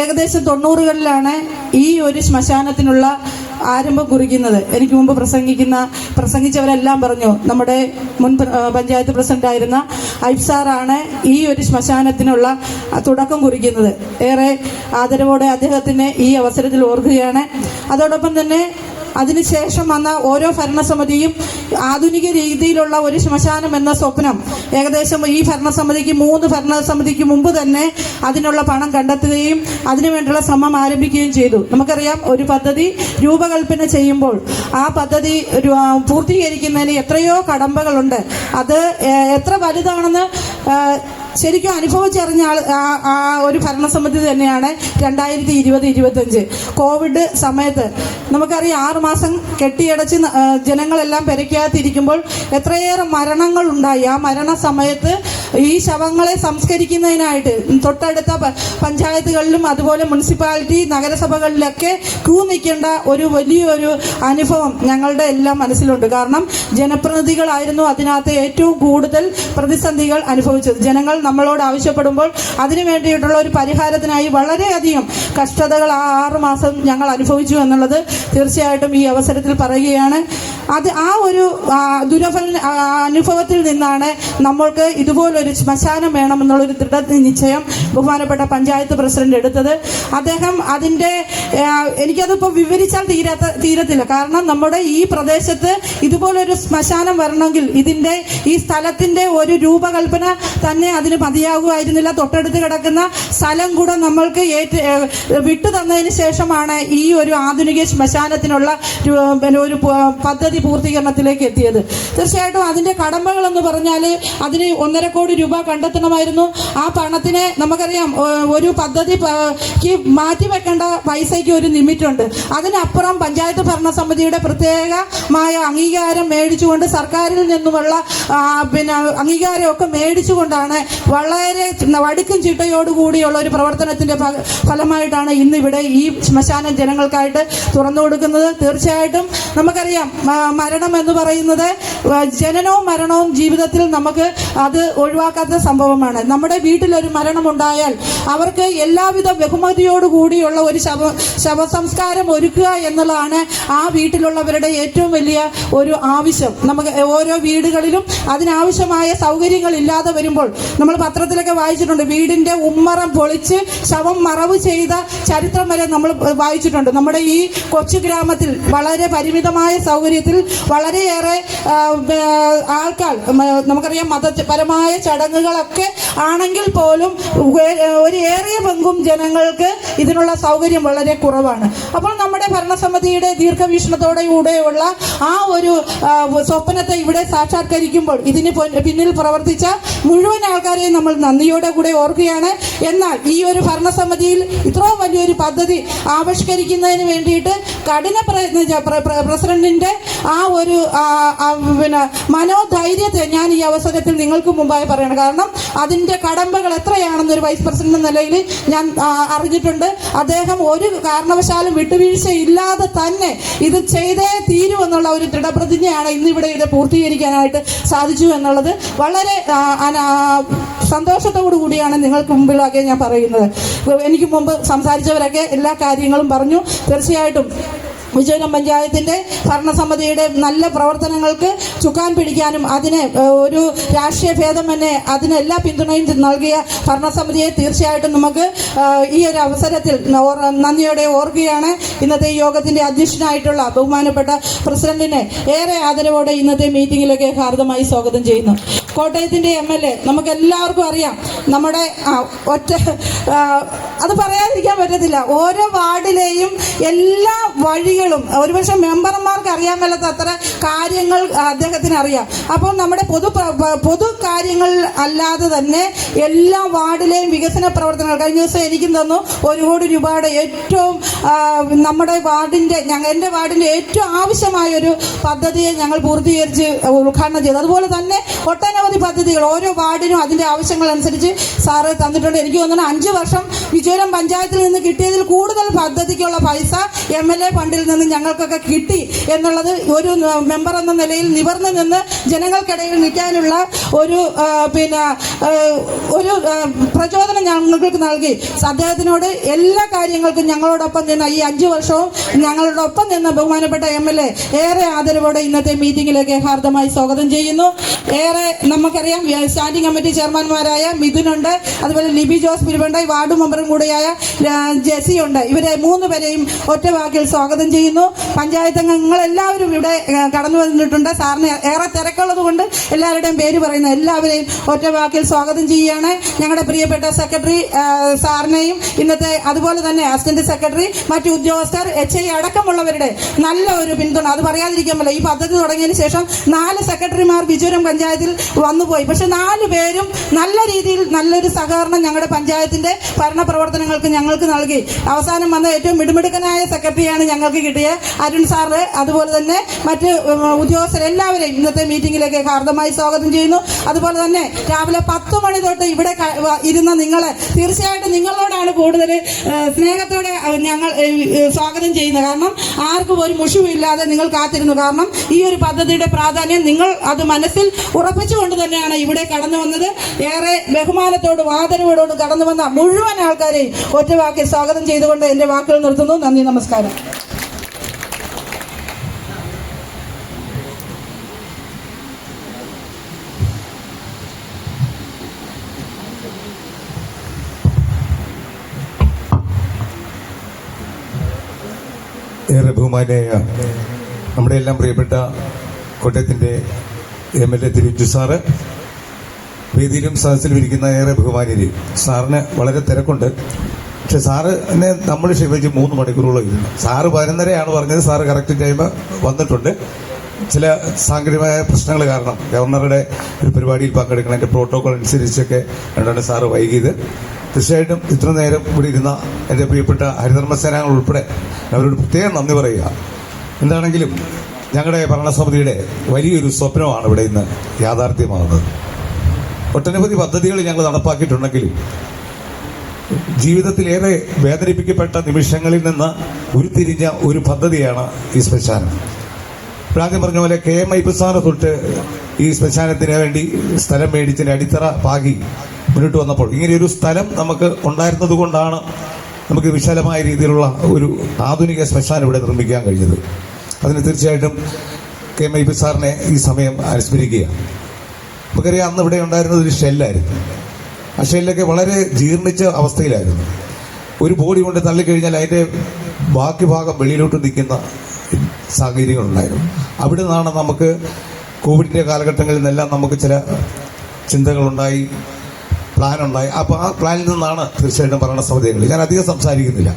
ഏകദേശം 90കളിലാണ് ഈ ഒരു ശ്മശാനത്തിനുള്ള ആരംഭം കുറിക്കുന്നത്. എനിക്ക് മുമ്പ് പ്രസംഗിച്ചവരെല്ലാം പറഞ്ഞു, നമ്മുടെ മുൻ പഞ്ചായത്ത് പ്രസിഡന്റായിരുന്ന ഐപ്പ് സാറാണ് ഈ ഒരു ശ്മശാനത്തിനുള്ള തുടക്കം കുറിക്കുന്നത്. ഏറെ ആദരവോടെ അദ്ദേഹത്തിന് ഈ അവസരത്തിൽ ഓർക്കുകയാണ്. അതോടൊപ്പം തന്നെ അതിനുശേഷം വന്ന ഓരോ ഭരണസമിതിയും ആധുനിക രീതിയിലുള്ള ഒരു ശ്മശാനം എന്ന സ്വപ്നം ഏകദേശം ഈ ഭരണസമിതിക്ക് 3 ഭരണസമിതിക്ക് മുമ്പ് തന്നെ അതിനുള്ള പണം കണ്ടെത്തുകയും അതിനുവേണ്ടിയുള്ള ശ്രമം ആരംഭിക്കുകയും ചെയ്തു. നമുക്കറിയാം, ഒരു പദ്ധതി രൂപകൽപ്പന ചെയ്യുമ്പോൾ ആ പദ്ധതി പൂർത്തീകരിക്കുന്നതിന് എത്രയോ കടമ്പകളുണ്ട്. അത് എത്ര വലുതാണെന്ന് ശരിക്കും അനുഭവിച്ചറിഞ്ഞ ആ ഒരു ഭരണസമിതി തന്നെയാണ് 2020-25 കോവിഡ് സമയത്ത്. നമുക്കറിയാം, 6 മാസം കെട്ടിയടച്ച് ജനങ്ങളെല്ലാം പെരയ്ക്കകത്തിരിക്കുമ്പോൾ എത്രയേറെ മരണങ്ങൾ ഉണ്ടായി. ആ മരണ സമയത്ത് ഈ ശവങ്ങളെ സംസ്കരിക്കുന്നതിനായിട്ട് തൊട്ടടുത്ത പഞ്ചായത്തുകളിലും അതുപോലെ മുനിസിപ്പാലിറ്റി നഗരസഭകളിലൊക്കെ ക്യൂ നിൽക്കേണ്ട ഒരു വലിയൊരു അനുഭവം ഞങ്ങളുടെ എല്ലാം മനസ്സിലുണ്ട്. കാരണം ജനപ്രതിനിധികളായിരുന്നു അതിനകത്ത് ഏറ്റവും കൂടുതൽ പ്രതിസന്ധികൾ അനുഭവിച്ചത്. ജനങ്ങൾ നമ്മളോട് ആവശ്യപ്പെടുമ്പോൾ അതിനു വേണ്ടിയിട്ടുള്ള ഒരു പരിഹാരത്തിനായി വളരെയധികം കഷ്ടതകൾ ആ 6 മാസം ഞങ്ങൾ അനുഭവിച്ചു എന്നുള്ളത് തീർച്ചയായിട്ടും ഈ അവസരത്തിൽ പറയുകയാണ്. അത് ആ ഒരു അനുഭവത്തിൽ നിന്നാണ് നമ്മൾക്ക് ഇതുപോലെ ഇതുപോലൊരു ശ്മശാനം വേണമെന്നുള്ളൊരു ദൃഢനിശ്ചയം ബഹുമാനപ്പെട്ട പഞ്ചായത്ത് പ്രസിഡന്റ് എടുത്തത്. അദ്ദേഹം അതിൻ്റെ എനിക്കതിപ്പോൾ വിവരിച്ചാൽ തീരത്തില്ല. കാരണം നമ്മുടെ ഈ പ്രദേശത്ത് ഇതുപോലൊരു ശ്മശാനം വരണമെങ്കിൽ ഈ സ്ഥലത്തിൻ്റെ ഒരു രൂപകൽപ്പന തന്നെ അതിന് മതിയാകുമായിരുന്നില്ല. തൊട്ടടുത്ത് കിടക്കുന്ന സ്ഥലം കൂടെ നമ്മൾക്ക് വിട്ടു തന്നതിന് ശേഷമാണ് ഈ ഒരു ആധുനിക ശ്മശാനത്തിനുള്ള ഒരു പദ്ധതി പൂർത്തീകരണത്തിലേക്ക് എത്തിയത്. തീർച്ചയായിട്ടും അതിൻ്റെ കടമ്പകളെന്ന് പറഞ്ഞാൽ അതിന് 1.5 കോടി രൂപ കണ്ടെത്തണമായിരുന്നു. ആ പണത്തിനെ നമുക്കറിയാം ഒരു പദ്ധതിക്ക് മാറ്റിവെക്കേണ്ട പൈസയ്ക്ക് ഒരു ലിമിറ്റുണ്ട്. അതിനപ്പുറം പഞ്ചായത്ത് ഭരണസമിതിയുടെ പ്രത്യേകമായ അംഗീകാരം മേടിച്ചുകൊണ്ട് സർക്കാരിൽ നിന്നുമുള്ള അംഗീകാരമൊക്കെ മേടിച്ചുകൊണ്ടാണ് വളരെ വടുക്കും ചിട്ടയോടുകൂടിയുള്ള ഒരു പ്രവർത്തനത്തിൻ്റെ ഫലമായിട്ടാണ് ഇന്നിവിടെ ഈ ശ്മശാനം ജനങ്ങൾക്കായിട്ട് തുറന്നു കൊടുക്കുന്നത്. തീർച്ചയായിട്ടും നമുക്കറിയാം മരണം എന്ന് പറയുന്നത് ജനനവും മരണവും ജീവിതത്തിൽ നമുക്ക് അത് ഒഴിവാക്കാത്ത സംഭവമാണ്. നമ്മുടെ വീട്ടിലൊരു മരണമുണ്ടായാൽ അവർക്ക് എല്ലാവിധ ബഹുമതിയോടുകൂടിയുള്ള ഒരു ശവസംസ്കാരം ഒരുക്കുക എന്നുള്ളതാണ് ആ വീട്ടിലുള്ളവരുടെ ഏറ്റവും വലിയ ഒരു ആവശ്യം. നമുക്ക് ഓരോ വീടുകളിലും അതിനാവശ്യമായ സൗകര്യങ്ങൾ ഇല്ലാതെ വരുമ്പോൾ നമ്മൾ പത്രത്തിലൊക്കെ വായിച്ചിട്ടുണ്ട്, വീടിൻ്റെ ഉമ്മറം പൊളിച്ച് ശവം മറവ് ചെയ്ത ചരിത്രം വരെ നമ്മൾ വായിച്ചിട്ടുണ്ട്. നമ്മുടെ ഈ കൊച്ചു ഗ്രാമത്തിൽ വളരെ പരിമിതമായ സൗകര്യത്തിൽ വളരെയേറെ ആൾക്കാർ നമുക്കറിയാം മതപരമായ ചടങ്ങുകളൊക്കെ ആണെങ്കിൽ പോലും ഒരു ഏറിയ പങ്കും ജനങ്ങൾക്ക് ഇതിനുള്ള സൗകര്യം വളരെ കുറവാണ്. അപ്പോൾ നമ്മുടെ ഭരണസമിതിയുടെ ദീർഘവീക്ഷണത്തോടെയുള്ള ആ ഒരു സ്വപ്നത്തെ ഇവിടെ സാക്ഷാത്കരിക്കുമ്പോൾ ഇതിന് പിന്നിൽ പ്രവർത്തിച്ച മുഴുവൻ ആൾക്കാരെയും നമ്മൾ നന്ദിയോടെ കൂടെ ഓർക്കുകയാണ്. എന്നാൽ ഈ ഒരു ഭരണസമിതിയിൽ ഇത്രയും വലിയൊരു പദ്ധതി ആവിഷ്കരിക്കുന്നതിന് വേണ്ടിയിട്ട് കഠിന പ്രയത്നിച്ച പ്രസിഡന്റിന്റെ ആ ഒരു മനോധൈര്യത്തെ ഞാൻ ഈ അവസരത്തിൽ നിങ്ങൾക്ക് മുമ്പായി പറയണം. കാരണം അതിൻ്റെ കടമ്പകൾ എത്രയാണെന്നൊരു വൈസ് പ്രസിഡന്റ് നിലയിൽ ഞാൻ അറിഞ്ഞിട്ടുണ്ട്. അദ്ദേഹം ഒരു കാരണവശാലും വിട്ടുവീഴ്ചയില്ലാതെ തന്നെ ഇത് ചെയ്തേ തീരുമെന്നുള്ള ഒരു ദൃഢപ്രതിജ്ഞയാണ് ഇന്നിവിടെ ഇത് പൂർത്തീകരിക്കാനായിട്ട് സാധിച്ചു എന്നുള്ളത് വളരെ സന്തോഷത്തോടു കൂടിയാണ് നിങ്ങൾക്ക് മുമ്പിലൊക്കെ ഞാൻ പറയുന്നത്. എനിക്ക് മുമ്പ് സംസാരിച്ചവരൊക്കെ എല്ലാ കാര്യങ്ങളും പറഞ്ഞു. തീർച്ചയായിട്ടും വിജയപുരം പഞ്ചായത്തിൻ്റെ ഭരണസമിതിയുടെ നല്ല പ്രവർത്തനങ്ങൾക്ക് ചുക്കാൻ പിടിക്കാനും അതിന് ഒരു രാഷ്ട്രീയ ഭേദം തന്നെ അതിന് എല്ലാ പിന്തുണയും നൽകിയ ഭരണസമിതിയെ തീർച്ചയായിട്ടും നമുക്ക് ഈ ഒരു അവസരത്തിൽ നന്ദിയോടെ ഓർക്കുകയാണ്. ഇന്നത്തെ ഈ യോഗത്തിൻ്റെ അധ്യക്ഷനായിട്ടുള്ള ബഹുമാനപ്പെട്ട പ്രസിഡന്റിനെ ഏറെ ആദരവോടെ ഇന്നത്തെ മീറ്റിംഗിലേക്ക് ഹാർദമായി സ്വാഗതം ചെയ്യുന്നു. കോട്ടയത്തിൻ്റെ MLA നമുക്കെല്ലാവർക്കും അറിയാം. നമ്മുടെ അത് പറയാതിരിക്കാൻ പറ്റത്തില്ല. ഓരോ വാർഡിലെയും എല്ലാ വഴികളും ഒരുപക്ഷെ മെമ്പർമാർക്ക് അറിയാൻ മേലാത്ത അത്ര കാര്യങ്ങൾ അദ്ദേഹത്തിന് അറിയാം. അപ്പോൾ നമ്മുടെ പൊതു കാര്യങ്ങൾ അല്ലാതെ തന്നെ എല്ലാ വാർഡിലെയും വികസന പ്രവർത്തനങ്ങൾ കഴിഞ്ഞ ദിവസം എനിക്കും തന്നു 1 കോടി രൂപയുടെ ഏറ്റവും നമ്മുടെ വാർഡിൻ്റെ എൻ്റെ വാർഡിൻ്റെ ഏറ്റവും ആവശ്യമായൊരു പദ്ധതിയെ ഞങ്ങൾ പൂർത്തീകരിച്ച് ഉദ്ഘാടനം ചെയ്തു. അതുപോലെ തന്നെ ഒട്ടനവധി പദ്ധതികൾ ഓരോ വാർഡിനും അതിൻ്റെ ആവശ്യങ്ങൾ അനുസരിച്ച് സാറ് തന്നിട്ടുണ്ട്. എനിക്ക് തോന്നുന്നു 5 വർഷം വിജയപുരം പഞ്ചായത്തിൽ നിന്ന് കിട്ടിയതിൽ കൂടുതൽ പദ്ധതിക്കുള്ള പൈസ MLA ഫണ്ടിൽ നിന്ന് ഞങ്ങൾക്കൊക്കെ കിട്ടി എന്നുള്ളത് ഒരു മെമ്പർ എന്ന നിലയിൽ നിവർന്നു നിന്ന് ജനങ്ങൾക്കിടയിൽ നിൽക്കാനുള്ള ഒരു ഒരു പ്രചോദനം ഞങ്ങൾക്ക് നൽകി. അദ്ദേഹത്തിനോട് എല്ലാ കാര്യങ്ങൾക്കും ഞങ്ങളോടൊപ്പം നിന്ന് ഈ 5 വർഷവും ഞങ്ങളോടൊപ്പം നിന്ന് ബഹുമാനപ്പെട്ട MLA ഏറെ ആദരവോടെ ഇന്നത്തെ മീറ്റിംഗിലേക്ക് ഹാർദമായി സ്വാഗതം ചെയ്യുന്നു. ഏറെ നമുക്കറിയാം സ്റ്റാൻഡിംഗ് കമ്മിറ്റി ചെയർമാൻമാരായ മിഥുനുണ്ട്, അതുപോലെ ലിബി ജോസ് പിരിവണ്ട, വാർഡ് മെമ്പറും കൂടിയായ ജെസി ഉണ്ട്. ഇവരെ 3 പേരെയും ഒറ്റ വാക്കിൽ സ്വാഗതം ചെയ്യുന്നു. പഞ്ചായത്ത് അംഗങ്ങളെല്ലാവരും ഇവിടെ കടന്നു വന്നിട്ടുണ്ട്. സാറിന് ഏറെ തിരക്കുള്ളത് കൊണ്ട് എല്ലാവരുടെയും പേര് പറയുന്ന എല്ലാവരെയും ഒറ്റ വാക്കിൽ സ്വാഗതം ചെയ്യുകയാണ്. ഞങ്ങളുടെ പ്രിയപ്പെട്ട സെക്രട്ടറി സാറിനെയും ഇന്നത്തെ അതുപോലെ തന്നെ അസിസ്റ്റന്റ് സെക്രട്ടറി മറ്റു ഉദ്യോഗസ്ഥർ HI അടക്കമുള്ളവരുടെ നല്ല ഒരു പിന്തുണ അത് പറയാതിരിക്കാൻ പറ്റില്ല. ഈ പദ്ധതി തുടങ്ങിയതിന് ശേഷം 4 സെക്രട്ടറിമാർ വിജയപുരം പഞ്ചായത്തിൽ വന്നുപോയി. പക്ഷെ 4 പേരും നല്ല രീതിയിൽ നല്ലൊരു സഹകരണം ഞങ്ങളുടെ പഞ്ചായത്തിന്റെ ഭരണ പ്രവർത്തനങ്ങൾക്ക് ഞങ്ങൾക്ക് നൽകി. അവസാനം വന്ന ഏറ്റവും മിടുമിടുക്കനായ സെക്രട്ടറിയാണ് ഞങ്ങൾക്ക് കിട്ടിയ അരുൺ സാറ്. അതുപോലെ തന്നെ മറ്റ് ഉദ്യോഗസ്ഥരെല്ലാവരെയും ഇന്നത്തെ മീറ്റിംഗിലേക്ക് ഹാർദമായി സ്വാഗതം ചെയ്യുന്നു. അതുപോലെ തന്നെ രാവിലെ 10 മണി തൊട്ട് ഇവിടെ ഇരുന്ന നിങ്ങളെ തീർച്ചയായിട്ടും നിങ്ങളോടാണ് കൂടുതൽ സ്നേഹത്തോടെ ഞങ്ങൾ സ്വാഗതം ചെയ്യുന്നത്. കാരണം ആർക്കും ഒരു മുഷിവില്ലാതെ നിങ്ങൾ കാത്തിരുന്നു. കാരണം ഈ ഒരു പദ്ധതിയുടെ പ്രാധാന്യം നിങ്ങൾ അത് മനസ്സിൽ ഉറപ്പിച്ചുകൊണ്ട് തന്നെയാണ് ഇവിടെ കടന്നു വന്നത്. ഏറെ ബഹുമാനത്തോടും ആദരവോടും കടന്നു വന്ന മുഴുവൻ ആൾക്കാരെയും ഒറ്റ വാക്കിൽ സ്വാഗതം ചെയ്തുകൊണ്ട് എൻ്റെ വാക്കുകൾ നിർത്തുന്നു. നന്ദി, നമസ്കാരം. ഏറെ ബഹുമാനായ നമ്മുടെ എല്ലാം പ്രിയപ്പെട്ട കോട്ടയത്തിൻ്റെ MLA തിരുവഞ്ചൂർ സാറ്, വേദിയിലും സദസ്സിലും ഇരിക്കുന്ന ഏറെ ബഹുമാനിയിൽ സാറിന് വളരെ തിരക്കുണ്ട്. പക്ഷെ സാറിനെ നമ്മൾ ക്ഷമിച്ച് 3 മണിക്കൂറോളം ഇരുന്നു. സാറ് 11:30 പറഞ്ഞത്. സാറ് കറക്റ്റ് ടൈം വന്നിട്ടുണ്ട്. ചില സാങ്കേതികമായ പ്രശ്നങ്ങൾ കാരണം ഗവർണറുടെ ഒരു പരിപാടിയിൽ പങ്കെടുക്കുന്നതിൻ്റെ പ്രോട്ടോകോൾ അനുസരിച്ചൊക്കെ രണ്ടാണ് സാറ് വൈകിയത്. തീർച്ചയായിട്ടും ഇത്ര നേരം ഇവിടെ ഇരുന്ന എൻ്റെ പ്രിയപ്പെട്ട ഹരിധർമ്മസേനാംഗങ്ങൾ ഉൾപ്പെടെ അവരോട് പ്രത്യേകം നന്ദി പറയുക. എന്താണെങ്കിലും ഞങ്ങളുടെ ഭരണസമിതിയുടെ വലിയൊരു സ്വപ്നമാണ് ഇവിടെ ഇന്ന് യാഥാർത്ഥ്യമാകുന്നത്. ഒട്ടനവധി പദ്ധതികൾ ഞങ്ങൾ നടപ്പാക്കിയിട്ടുണ്ടെങ്കിലും ജീവിതത്തിലേറെ വേദനിപ്പിക്കപ്പെട്ട നിമിഷങ്ങളിൽ നിന്ന് ഉരുത്തിരിഞ്ഞ ഒരു പദ്ധതിയാണ് ഈ ശ്മശാനം. ആദ്യം പറഞ്ഞ പോലെ KM ഐപ്പസാറ് തൊട്ട് ഈ ശ്മശാനത്തിന് വേണ്ടി സ്ഥലം മേടിച്ചതിന് അടിത്തറ പാകി മുന്നോട്ട് വന്നപ്പോൾ ഇങ്ങനെയൊരു സ്ഥലം നമുക്ക് ഉണ്ടായിരുന്നത് കൊണ്ടാണ് നമുക്ക് വിശാലമായ രീതിയിലുള്ള ഒരു ആധുനിക ശ്മശാനം ഇവിടെ നിർമ്മിക്കാൻ കഴിഞ്ഞത്. അതിന് തീർച്ചയായിട്ടും KM ഐപ്പസാറിനെ ഈ സമയം അനുസ്മരിക്കുക. നമുക്കറിയാം, അന്ന് ഇവിടെ ഉണ്ടായിരുന്നത് ഒരു ഷെല്ലായിരുന്നു. ആ ഷെല്ലൊക്കെ വളരെ ജീർണിച്ച അവസ്ഥയിലായിരുന്നു. ഒരു ബോഡി കൊണ്ട് തള്ളിക്കഴിഞ്ഞാൽ അതിൻ്റെ ബാക്കി ഭാഗം വെളിയിലോട്ട് നിൽക്കുന്ന സാഹചര്യങ്ങളുണ്ടായിരുന്നു. അവിടെ നിന്നാണ് നമുക്ക് കോവിഡിൻ്റെ കാലഘട്ടങ്ങളിൽ നിന്നെല്ലാം നമുക്ക് ചില ചിന്തകളുണ്ടായി, പ്ലാനുണ്ടായി. അപ്പോൾ ആ പ്ലാനിൽ നിന്നാണ് തീർച്ചയായിട്ടും ഭരണസമിതികൾ. ഞാൻ അധികം സംസാരിക്കുന്നില്ല.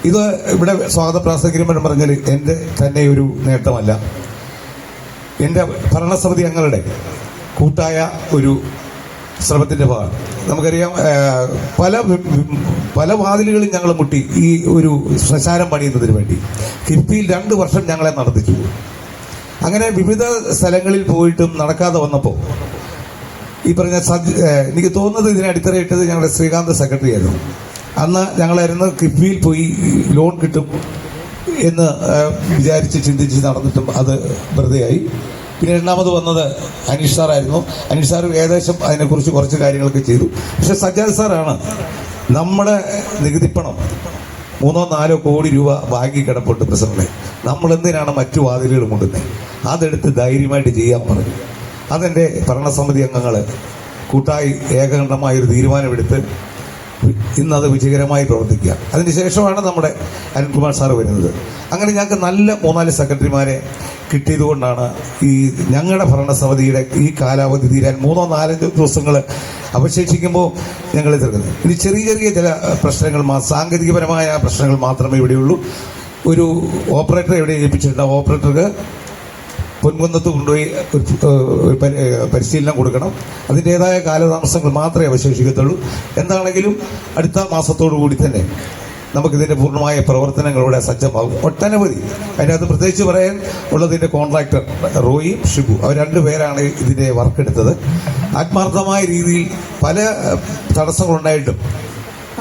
ഇത് ഇവിടെ സ്വാഗത പ്രാസംഗികരും പറഞ്ഞാൽ എൻ്റെ തന്നെ ഒരു നേട്ടമല്ല, എൻ്റെ ഭരണസമിതി അംഗങ്ങളുടെ കൂട്ടായ ഒരു ശ്രമത്തിൻ്റെ ഭാഗം. നമുക്കറിയാം, പല വാതിലുകളും ഞങ്ങൾ മുട്ടി ഈ ഒരു ശ്മശാനം പണിയുന്നതിന് വേണ്ടി. കിഫ്ബിയിൽ 2 വർഷം ഞങ്ങളെ നടത്തിച്ചു. അങ്ങനെ വിവിധ സ്ഥലങ്ങളിൽ പോയിട്ടും നടക്കാതെ വന്നപ്പോൾ ഈ പറഞ്ഞ എനിക്ക് തോന്നുന്നത് ഇതിനെ അടിത്തറയിട്ടത് ഞങ്ങളുടെ ശ്രീകാന്ത് സെക്രട്ടറി ആയിരുന്നു. അന്ന് ഞങ്ങളായിരുന്നു കിഫ്ബിയിൽ പോയി ലോൺ കിട്ടും എന്ന് വിചാരിച്ച് ചിന്തിച്ച് നടന്നിട്ടും അത് വെറുതെയായി. പിന്നെ രണ്ടാമത് വന്നത് അനീഷ് സാറായിരുന്നു. അനീഷ് സാർ ഏകദേശം അതിനെക്കുറിച്ച് കുറച്ച് കാര്യങ്ങളൊക്കെ ചെയ്തു. പക്ഷെ സജ്ജാദ് സാറാണ് നമ്മുടെ നികുതിപ്പണം 3-4 കോടി രൂപ ബാങ്കിൽ കിടപ്പുണ്ട് പ്രസിഡന്റ്, നമ്മളെന്തിനാണ് മറ്റു വാതിലുകൾ കൊണ്ടുവന്നത്, അതെടുത്ത് ധൈര്യമായിട്ട് ചെയ്യാൻ പറഞ്ഞു. അതെൻ്റെ ഭരണസമിതി അംഗങ്ങൾ കൂട്ടായി ഏകകണ്ഠമായൊരു തീരുമാനമെടുത്ത് ഇന്നത് വിജയകരമായി പ്രവർത്തിക്കുക. അതിനുശേഷമാണ് നമ്മുടെ അരുൺകുമാർ സാറ് വരുന്നത്. അങ്ങനെ ഞങ്ങൾക്ക് നല്ല 3-4 സെക്രട്ടറിമാരെ കിട്ടിയതുകൊണ്ടാണ് ഈ ഞങ്ങളുടെ ഭരണസമിതിയുടെ ഈ കാലാവധി തീരാൻ 3-4 ദിവസങ്ങൾ അവശേഷിക്കുമ്പോൾ ഞങ്ങൾ തീർക്കുന്നത്. ഇനി ചെറിയ ചെറിയ ചില പ്രശ്നങ്ങൾ, സാങ്കേതികപരമായ പ്രശ്നങ്ങൾ മാത്രമേ ഇവിടെയുള്ളൂ. ഒരു ഓപ്പറേറ്ററെ എവിടെ ഏൽപ്പിച്ചിട്ടുണ്ട്. ഓപ്പറേറ്റർക്ക് പൊൻകുന്നത്ത് കൊണ്ടുപോയി പരിശീലനം കൊടുക്കണം. അതിൻ്റേതായ കാലതാമസങ്ങൾ മാത്രമേ അവശേഷിക്കത്തുള്ളൂ. എന്താണെങ്കിലും അടുത്ത മാസത്തോടു കൂടി തന്നെ നമുക്കിതിൻ്റെ പൂർണ്ണമായ പ്രവർത്തനങ്ങളിലൂടെ സജ്ജമാകും. ഒട്ടനവധി അതിനകത്ത് പ്രത്യേകിച്ച് പറയാൻ ഉള്ളതിൻ്റെ കോൺട്രാക്ടർ റോയിയും ഷിബു, അവർ 2 പേരാണ് ഇതിൻ്റെ വർക്ക് എടുത്തത്. ആത്മാർത്ഥമായ രീതിയിൽ പല തടസ്സങ്ങളുണ്ടായിട്ടും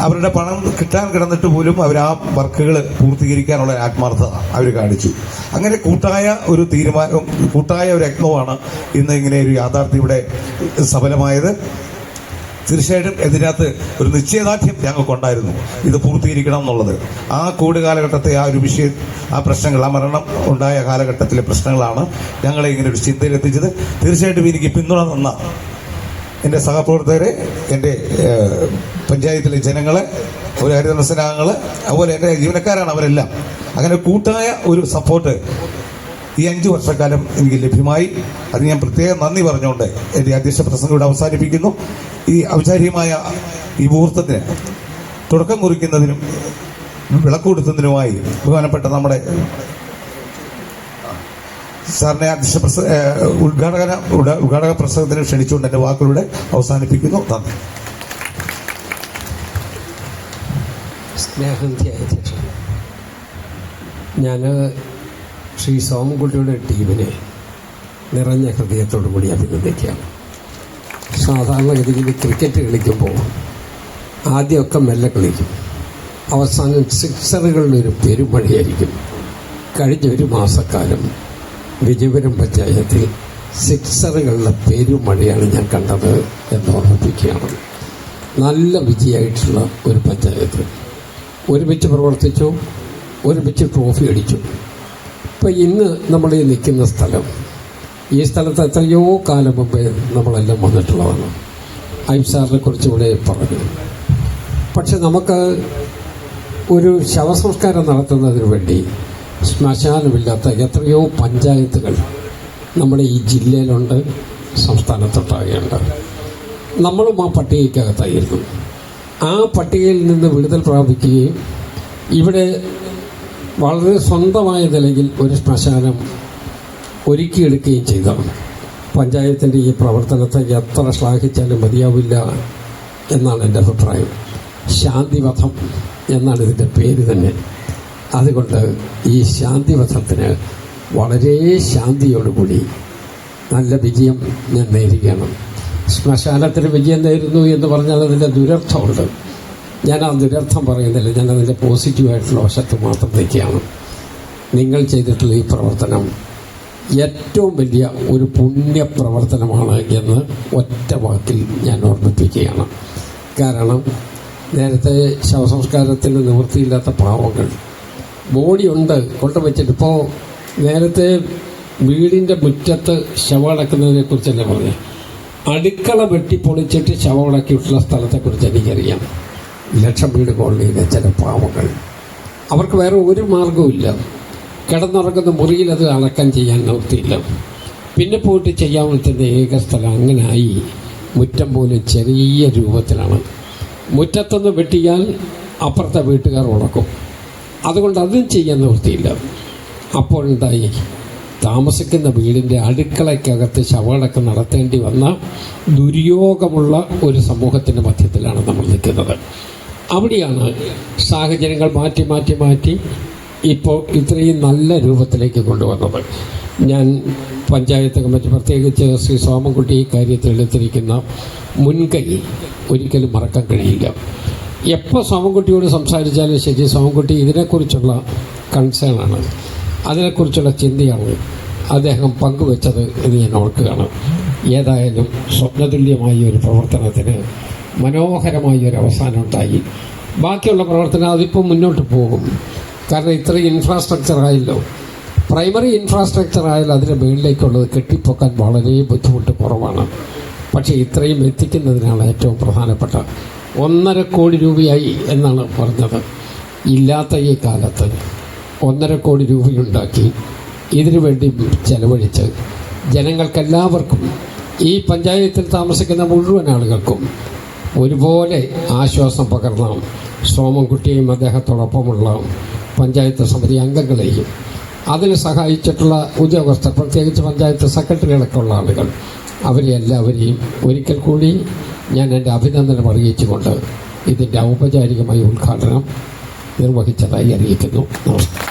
അവരുടെ പണം കിട്ടാൻ കിടന്നിട്ട് പോലും അവർ ആ വർക്കുകൾ പൂർത്തീകരിക്കാനുള്ള ആത്മാർത്ഥത അവർ കാണിച്ചു. അങ്ങനെ കൂട്ടായ ഒരു തീരുമാനം, കൂട്ടായ ഒരു യജ്ഞമാണ് ഇന്ന് ഇങ്ങനെ ഒരു യാഥാർത്ഥ്യം ഇവിടെ സഫലമായത്. തീർച്ചയായിട്ടും ഇതിനകത്ത് ഒരു നിശ്ചയദാർഢ്യം ഞങ്ങൾക്കുണ്ടായിരുന്നു, ഇത് പൂർത്തീകരിക്കണം എന്നുള്ളത്. ആ കോവിഡ് കാലഘട്ടത്തെ ആ ഒരു വിഷയം, ആ പ്രശ്നങ്ങൾ, ആ മരണം ഉണ്ടായ കാലഘട്ടത്തിലെ പ്രശ്നങ്ങളാണ് ഞങ്ങളെ ഇങ്ങനെ ഒരു ചിന്തയിലെത്തിച്ചത്. തീർച്ചയായിട്ടും എനിക്ക് പിന്തുണ തന്ന എൻ്റെ സഹപ്രവർത്തകരെ, എൻ്റെ പഞ്ചായത്തിലെ ജനങ്ങളെ, ഒരു ഹരിതമസനാംഗങ്ങൾ, അതുപോലെ എൻ്റെ ജീവനക്കാരാണ് അവരെല്ലാം. അങ്ങനെ കൂട്ടായ ഒരു സപ്പോർട്ട് ഈ 5 വർഷക്കാലം എനിക്ക് ലഭ്യമായി. അത് ഞാൻ പ്രത്യേകം നന്ദി പറഞ്ഞുകൊണ്ട് എൻ്റെ അധ്യക്ഷ പ്രസംഗം ഇവിടെ അവസാനിപ്പിക്കുന്നു. ഈ ഔചാരികമായ ഈ മുഹൂർത്തത്തിന് തുടക്കം കുറിക്കുന്നതിനും വിളക്കുകൊടുത്തതിനുമായി ബഹുമാനപ്പെട്ട നമ്മുടെ സാറിനെ അധ്യക്ഷ ഉദ്ഘാടക പ്രസംഗത്തിന് ക്ഷണിച്ചുകൊണ്ട് എൻ്റെ വാക്കുകളുടെ അവസാനിപ്പിക്കുന്നു. നന്ദി. സ്നേഹനിധിയായ അധ്യക്ഷൻ, ഞാൻ ശ്രീ സോമൻകുട്ടിയുടെ ടീമിനെ നിറഞ്ഞ ഹൃദയത്തോടു കൂടി അഭിനന്ദിക്കുകയാണ്. സാധാരണഗതിയിൽ ക്രിക്കറ്റ് കളിക്കുമ്പോൾ ആദ്യമൊക്കെ മെല്ലെ കളിക്കും, അവസാനം സിക്സറുകളുടെ ഒരു പെരുമഴയായിരിക്കും. കഴിഞ്ഞ 1 മാസക്കാലം വിജയപുരം പഞ്ചായത്തിൽ സിക്സറുകളുടെ പെരുമഴയാണ് ഞാൻ കണ്ടത് എന്ന് ഓർമ്മിപ്പിക്കുകയാണ്. നല്ല വിജയമായിട്ടുള്ള ഒരു പഞ്ചായത്ത്. ഒരുമിച്ച് പ്രവർത്തിച്ചു, ഒരുമിച്ച് ട്രോഫി അടിച്ചു. ഇപ്പം ഇന്ന് നമ്മൾ ഈ നിൽക്കുന്ന സ്ഥലം, ഈ സ്ഥലത്ത് എത്രയോ കാലം മുമ്പേ നമ്മളെല്ലാം വന്നിട്ടുള്ളതാണ്. സാറിനെ കുറിച്ച് ഇവിടെ പറഞ്ഞു. പക്ഷെ നമുക്ക് ഒരു ശവസംസ്കാരം നടത്തുന്നതിന് വേണ്ടി ശ്മശാനമില്ലാത്ത എത്രയോ പഞ്ചായത്തുകൾ നമ്മുടെ ഈ ജില്ലയിലുണ്ട്, സംസ്ഥാനത്തൊട്ടാകെയുണ്ട്. നമ്മളും ആ പട്ടികയ്ക്കകത്തായിരുന്നു. ആ പട്ടികയിൽ നിന്ന് വിടുതൽ പ്രാപിക്കുകയും ഇവിടെ വളരെ സ്വന്തമായ നിലയിൽ ഒരു ശ്മശാനം ഒരുക്കിയെടുക്കുകയും ചെയ്ത പഞ്ചായത്തിൻ്റെ ഈ പ്രവർത്തനത്തെ എത്ര ശ്ലാഘിച്ചാലും മതിയാവില്ല എന്നാണ് എൻ്റെ അഭിപ്രായം. ശാന്തിവധം എന്നാണ് ഇതിൻ്റെ പേര് തന്നെ. അതുകൊണ്ട് ഈ ശാന്തിവധത്തിന് വളരെ ശാന്തിയോടുകൂടി നല്ല വിജയം ഞാൻ നേരുകയാണ്. ശ്മശാനത്തിന് വിജയം നേരുന്നു എന്ന് പറഞ്ഞാൽ അതിൻ്റെ ദുരർത്ഥമുണ്ട്. ഞാൻ ആ ദുരർത്ഥം പറയുന്നില്ല, ഞാൻ അതിൻ്റെ പോസിറ്റീവായിട്ടുള്ള വശത്ത് മാത്രം നിൽക്കുകയാണ്. നിങ്ങൾ ചെയ്തിട്ടുള്ള ഈ പ്രവർത്തനം ഏറ്റവും വലിയ ഒരു പുണ്യപ്രവർത്തനമാണ് എന്ന് ഒറ്റ വാക്കിൽ ഞാൻ ഓർമ്മിപ്പിക്കുകയാണ്. കാരണം നേരത്തെ ശവസംസ്കാരത്തിന് നിവൃത്തിയില്ലാത്ത പാവങ്ങൾ ബോഡിയുണ്ട് കൊണ്ടുവച്ചിട്ട്, ഇപ്പോൾ നേരത്തെ വീടിൻ്റെ മുറ്റത്ത് ശവമടക്കുന്നതിനെ കുറിച്ചല്ലേ പറഞ്ഞു. അടുക്കള വെട്ടിപ്പൊളിച്ചിട്ട് ശവമടക്കിയിട്ടുള്ള സ്ഥലത്തെക്കുറിച്ച് എനിക്കറിയാം. ലക്ഷം വീട് കോളനിയിലെ ചില പാവങ്ങൾ, അവർക്ക് വേറെ ഒരു മാർഗവുമില്ല. കിടന്നുറങ്ങുന്ന മുറിയിൽ അത് അടക്കം ചെയ്യാൻ നിവൃത്തിയില്ല. പിന്നെ പോയിട്ട് ചെയ്യാൻ പറ്റുന്ന ഏക സ്ഥലം അങ്ങനായി. മുറ്റം പോലും ചെറിയ രൂപത്തിലാണ്. മുറ്റത്തൊന്ന് വെട്ടിയാൽ അപ്പുറത്തെ വീട്ടുകാർ ഉണക്കും. അതുകൊണ്ട് അതും ചെയ്യാൻ നിവൃത്തിയില്ല. അപ്പോഴുണ്ടായി താമസിക്കുന്ന വീടിൻ്റെ അടുക്കളയ്ക്കകത്ത് ശവമടക്കം നടത്തേണ്ടി വന്ന ദുര്യോഗമുള്ള ഒരു സമൂഹത്തിൻ്റെ മധ്യത്തിലാണ് നമ്മൾ നിൽക്കുന്നത്. അവിടെയാണ് സാഹചര്യങ്ങൾ മാറ്റി മാറ്റി മാറ്റി ഇപ്പോൾ ഇത്രയും നല്ല രൂപത്തിലേക്ക് കൊണ്ടുവന്നത്. ഞാൻ പഞ്ചായത്ത് കമ്മിറ്റി, പ്രത്യേകിച്ച് ശ്രീ സോമൻകുട്ടി ഈ കാര്യത്തിൽ എടുത്തിരിക്കുന്ന മുൻകൈ ഒരിക്കലും മറക്കാൻ കഴിയില്ല. എപ്പോൾ സോമൻകുട്ടിയോട് സംസാരിച്ചാലും ശരി, സോമൻകുട്ടി ഇതിനെക്കുറിച്ചുള്ള കൺസേണാണ്, അതിനെക്കുറിച്ചുള്ള ചിന്തയാണ് അദ്ദേഹം പങ്കുവെച്ചത് എന്ന് ഞാൻ ഓർക്കുകയാണ്. ഏതായാലും സ്വപ്നതുല്യമായ ഒരു പ്രവർത്തനത്തിന് മനോഹരമായ ഒരു അവസാനം ഉണ്ടായി. ബാക്കിയുള്ള പ്രവർത്തനം അതിപ്പോൾ മുന്നോട്ട് പോകും. കാരണം ഇത്രയും ഇൻഫ്രാസ്ട്രക്ചർ ആയല്ലോ. പ്രൈമറി ഇൻഫ്രാസ്ട്രക്ചർ ആയാലും അതിൻ്റെ മുകളിലേക്കുള്ളത് കെട്ടിപ്പൊക്കാൻ വളരെ ബുദ്ധിമുട്ട് കുറവാണ്. പക്ഷേ ഇത്രയും എത്തിക്കുന്നതിനാണ് ഏറ്റവും പ്രധാനപ്പെട്ട. 1.5 കോടി രൂപയായി എന്നാണ് പറഞ്ഞത്. ഇല്ലാത്ത ഈ കാലത്ത് 1.5 കോടി രൂപയുണ്ടാക്കി ഇതിനു വേണ്ടി ചെലവഴിച്ച് ജനങ്ങൾക്കെല്ലാവർക്കും, ഈ പഞ്ചായത്തിൽ താമസിക്കുന്ന മുഴുവൻ ആളുകൾക്കും ഒരുപോലെ ആശ്വാസം പകർന്ന സോമൻകുട്ടിയെയും അദ്ദേഹത്തോടൊപ്പമുള്ള പഞ്ചായത്ത് സമിതി അംഗങ്ങളെയും അതിന് സഹായിച്ചിട്ടുള്ള ഉദ്യോഗസ്ഥർ, പ്രത്യേകിച്ച് പഞ്ചായത്ത് സെക്രട്ടറികളൊക്കെ ഉള്ള ആളുകൾ, അവരെ എല്ലാവരെയും ഒരിക്കൽ കൂടി ഞാൻ എൻ്റെ അഭിനന്ദനം അറിയിച്ചുകൊണ്ട് ഇതിൻ്റെ ഔപചാരികമായ ഉദ്ഘാടനം നിർവഹിച്ചതായി അറിയിക്കുന്നു. നമസ്കാരം.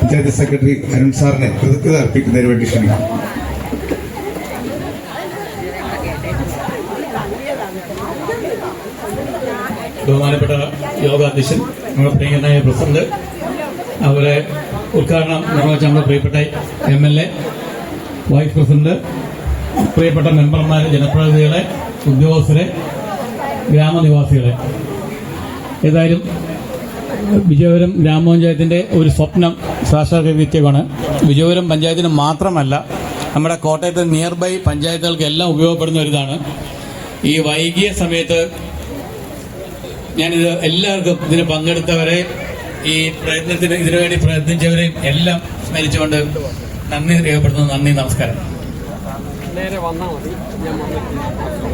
പഞ്ചായത്ത് സെക്രട്ടറി അരുൺ സാറിനെ കൃതജ്ഞത അർപ്പിക്കുന്നതിന് വേണ്ടി ക്ഷണിക്കും. ബഹുമാനപ്പെട്ട യോഗാധ്യക്ഷൻ, നമ്മുടെ പ്രിയങ്കരനായ പ്രസിഡന്റ്, അതുപോലെ ഉദ്ഘാടനം നിർവഹിച്ച നമ്മുടെ പ്രിയപ്പെട്ട MLA, വൈസ് പ്രസിഡന്റ്, പ്രിയപ്പെട്ട മെമ്പർമാരെ, ജനപ്രതിനിധികളെ, ഉദ്യോഗസ്ഥരെ, ഗ്രാമനിവാസികളെ, ഏതായാലും വിജയപുരം ഗ്രാമപഞ്ചായത്തിന്റെ ഒരു സ്വപ്നം സാക്ഷാത്കരിക്കുകയാണ്. വിജയപുരം പഞ്ചായത്തിന് മാത്രമല്ല, നമ്മുടെ കോട്ടയത്തെ നിയർ ബൈ പഞ്ചായത്തുകൾക്ക് എല്ലാം ഉപയോഗപ്പെടുന്ന ഒരിതാണ്. ഈ വൈകിയ സമയത്ത് ഞാനിത് എല്ലാവർക്കും ഇതിന് പങ്കെടുത്തവരെ, ഈ പ്രയത്നത്തിന് ഇതിനുവേണ്ടി പ്രയത്നിച്ചവരെയും എല്ലാം സ്മരിച്ചുകൊണ്ട് നന്ദി രേഖപ്പെടുത്തുന്നു. നന്ദി, നമസ്കാരം.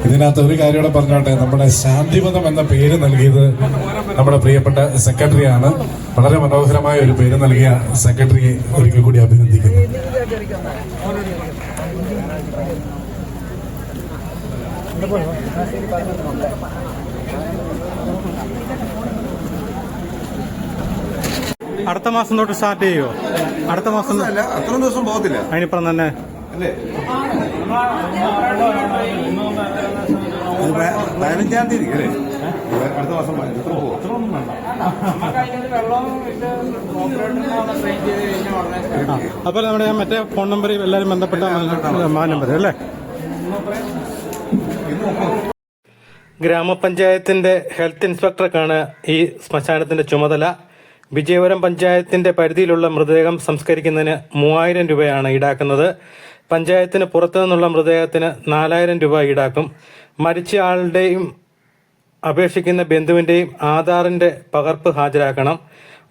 ഇതിനകത്ത് ഒരു കാര്യം കൂടെ പറഞ്ഞോട്ടെ, നമ്മുടെ ശാന്തിപഥം എന്ന പേര് നൽകിയത് നമ്മുടെ പ്രിയപ്പെട്ട സെക്രട്ടറിയാണ്. വളരെ മനോഹരമായ ഒരു പേര് നൽകിയ സെക്രട്ടറിയെ ഒരിക്കൽ കൂടി അഭിനന്ദിക്കുന്നു. അടുത്ത മാസം തൊട്ട് സ്റ്റാർട്ട് ചെയ്യുമോ? അടുത്ത മാസം അല്ല, അത്ര ദിവസം പോകത്തില്ല. അതിനിപ്പുറം തന്നെ അല്ലേ? 15-ാം തീയതി അല്ലേ? അടുത്ത മാസം എത്ര പോകും? അപ്പോൾ നമ്മുടെ മറ്റേ ഫോൺ നമ്പർ എല്ലാവരും ബന്ധപ്പെട്ട നമ്പർ അല്ലേ? ഗ്രാമപഞ്ചായത്തിന്റെ ഹെൽത്ത് ഇൻസ്പെക്ടർക്കാണ് ഈ ശ്മശാനത്തിന്റെ ചുമതല. വിജയപുരം പഞ്ചായത്തിന്റെ പരിധിയിലുള്ള മൃതദേഹം സംസ്കരിക്കുന്നതിന് 3000 രൂപയാണ് ഈടാക്കുന്നത്. പഞ്ചായത്തിന് പുറത്തു നിന്നുള്ള മൃതദേഹത്തിന് 4000 രൂപ ഈടാക്കും. മരിച്ച ആളുടെയും അപേക്ഷിക്കുന്ന ബന്ധുവിൻ്റെയും ആധാറിൻ്റെ പകർപ്പ് ഹാജരാക്കണം.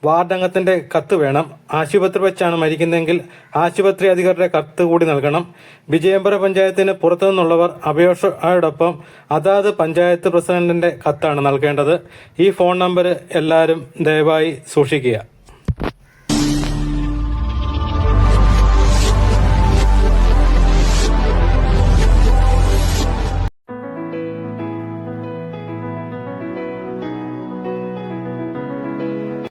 വാർഡംഗത്തിന്റെ കത്ത് വേണം. ആശുപത്രി വെച്ചാണ് മരിക്കുന്നതെങ്കിൽ ആശുപത്രി അധികൃതരുടെ കത്ത് കൂടി നൽകണം. വിജയപുരം പഞ്ചായത്തിന് പുറത്തു നിന്നുള്ളവർ അപേക്ഷയോടൊപ്പം അതാത് പഞ്ചായത്ത് പ്രസിഡന്റിന്റെ കത്താണ് നൽകേണ്ടത്. ഈ ഫോൺ നമ്പർ എല്ലാവരും ദയവായി സൂക്ഷിക്കുക.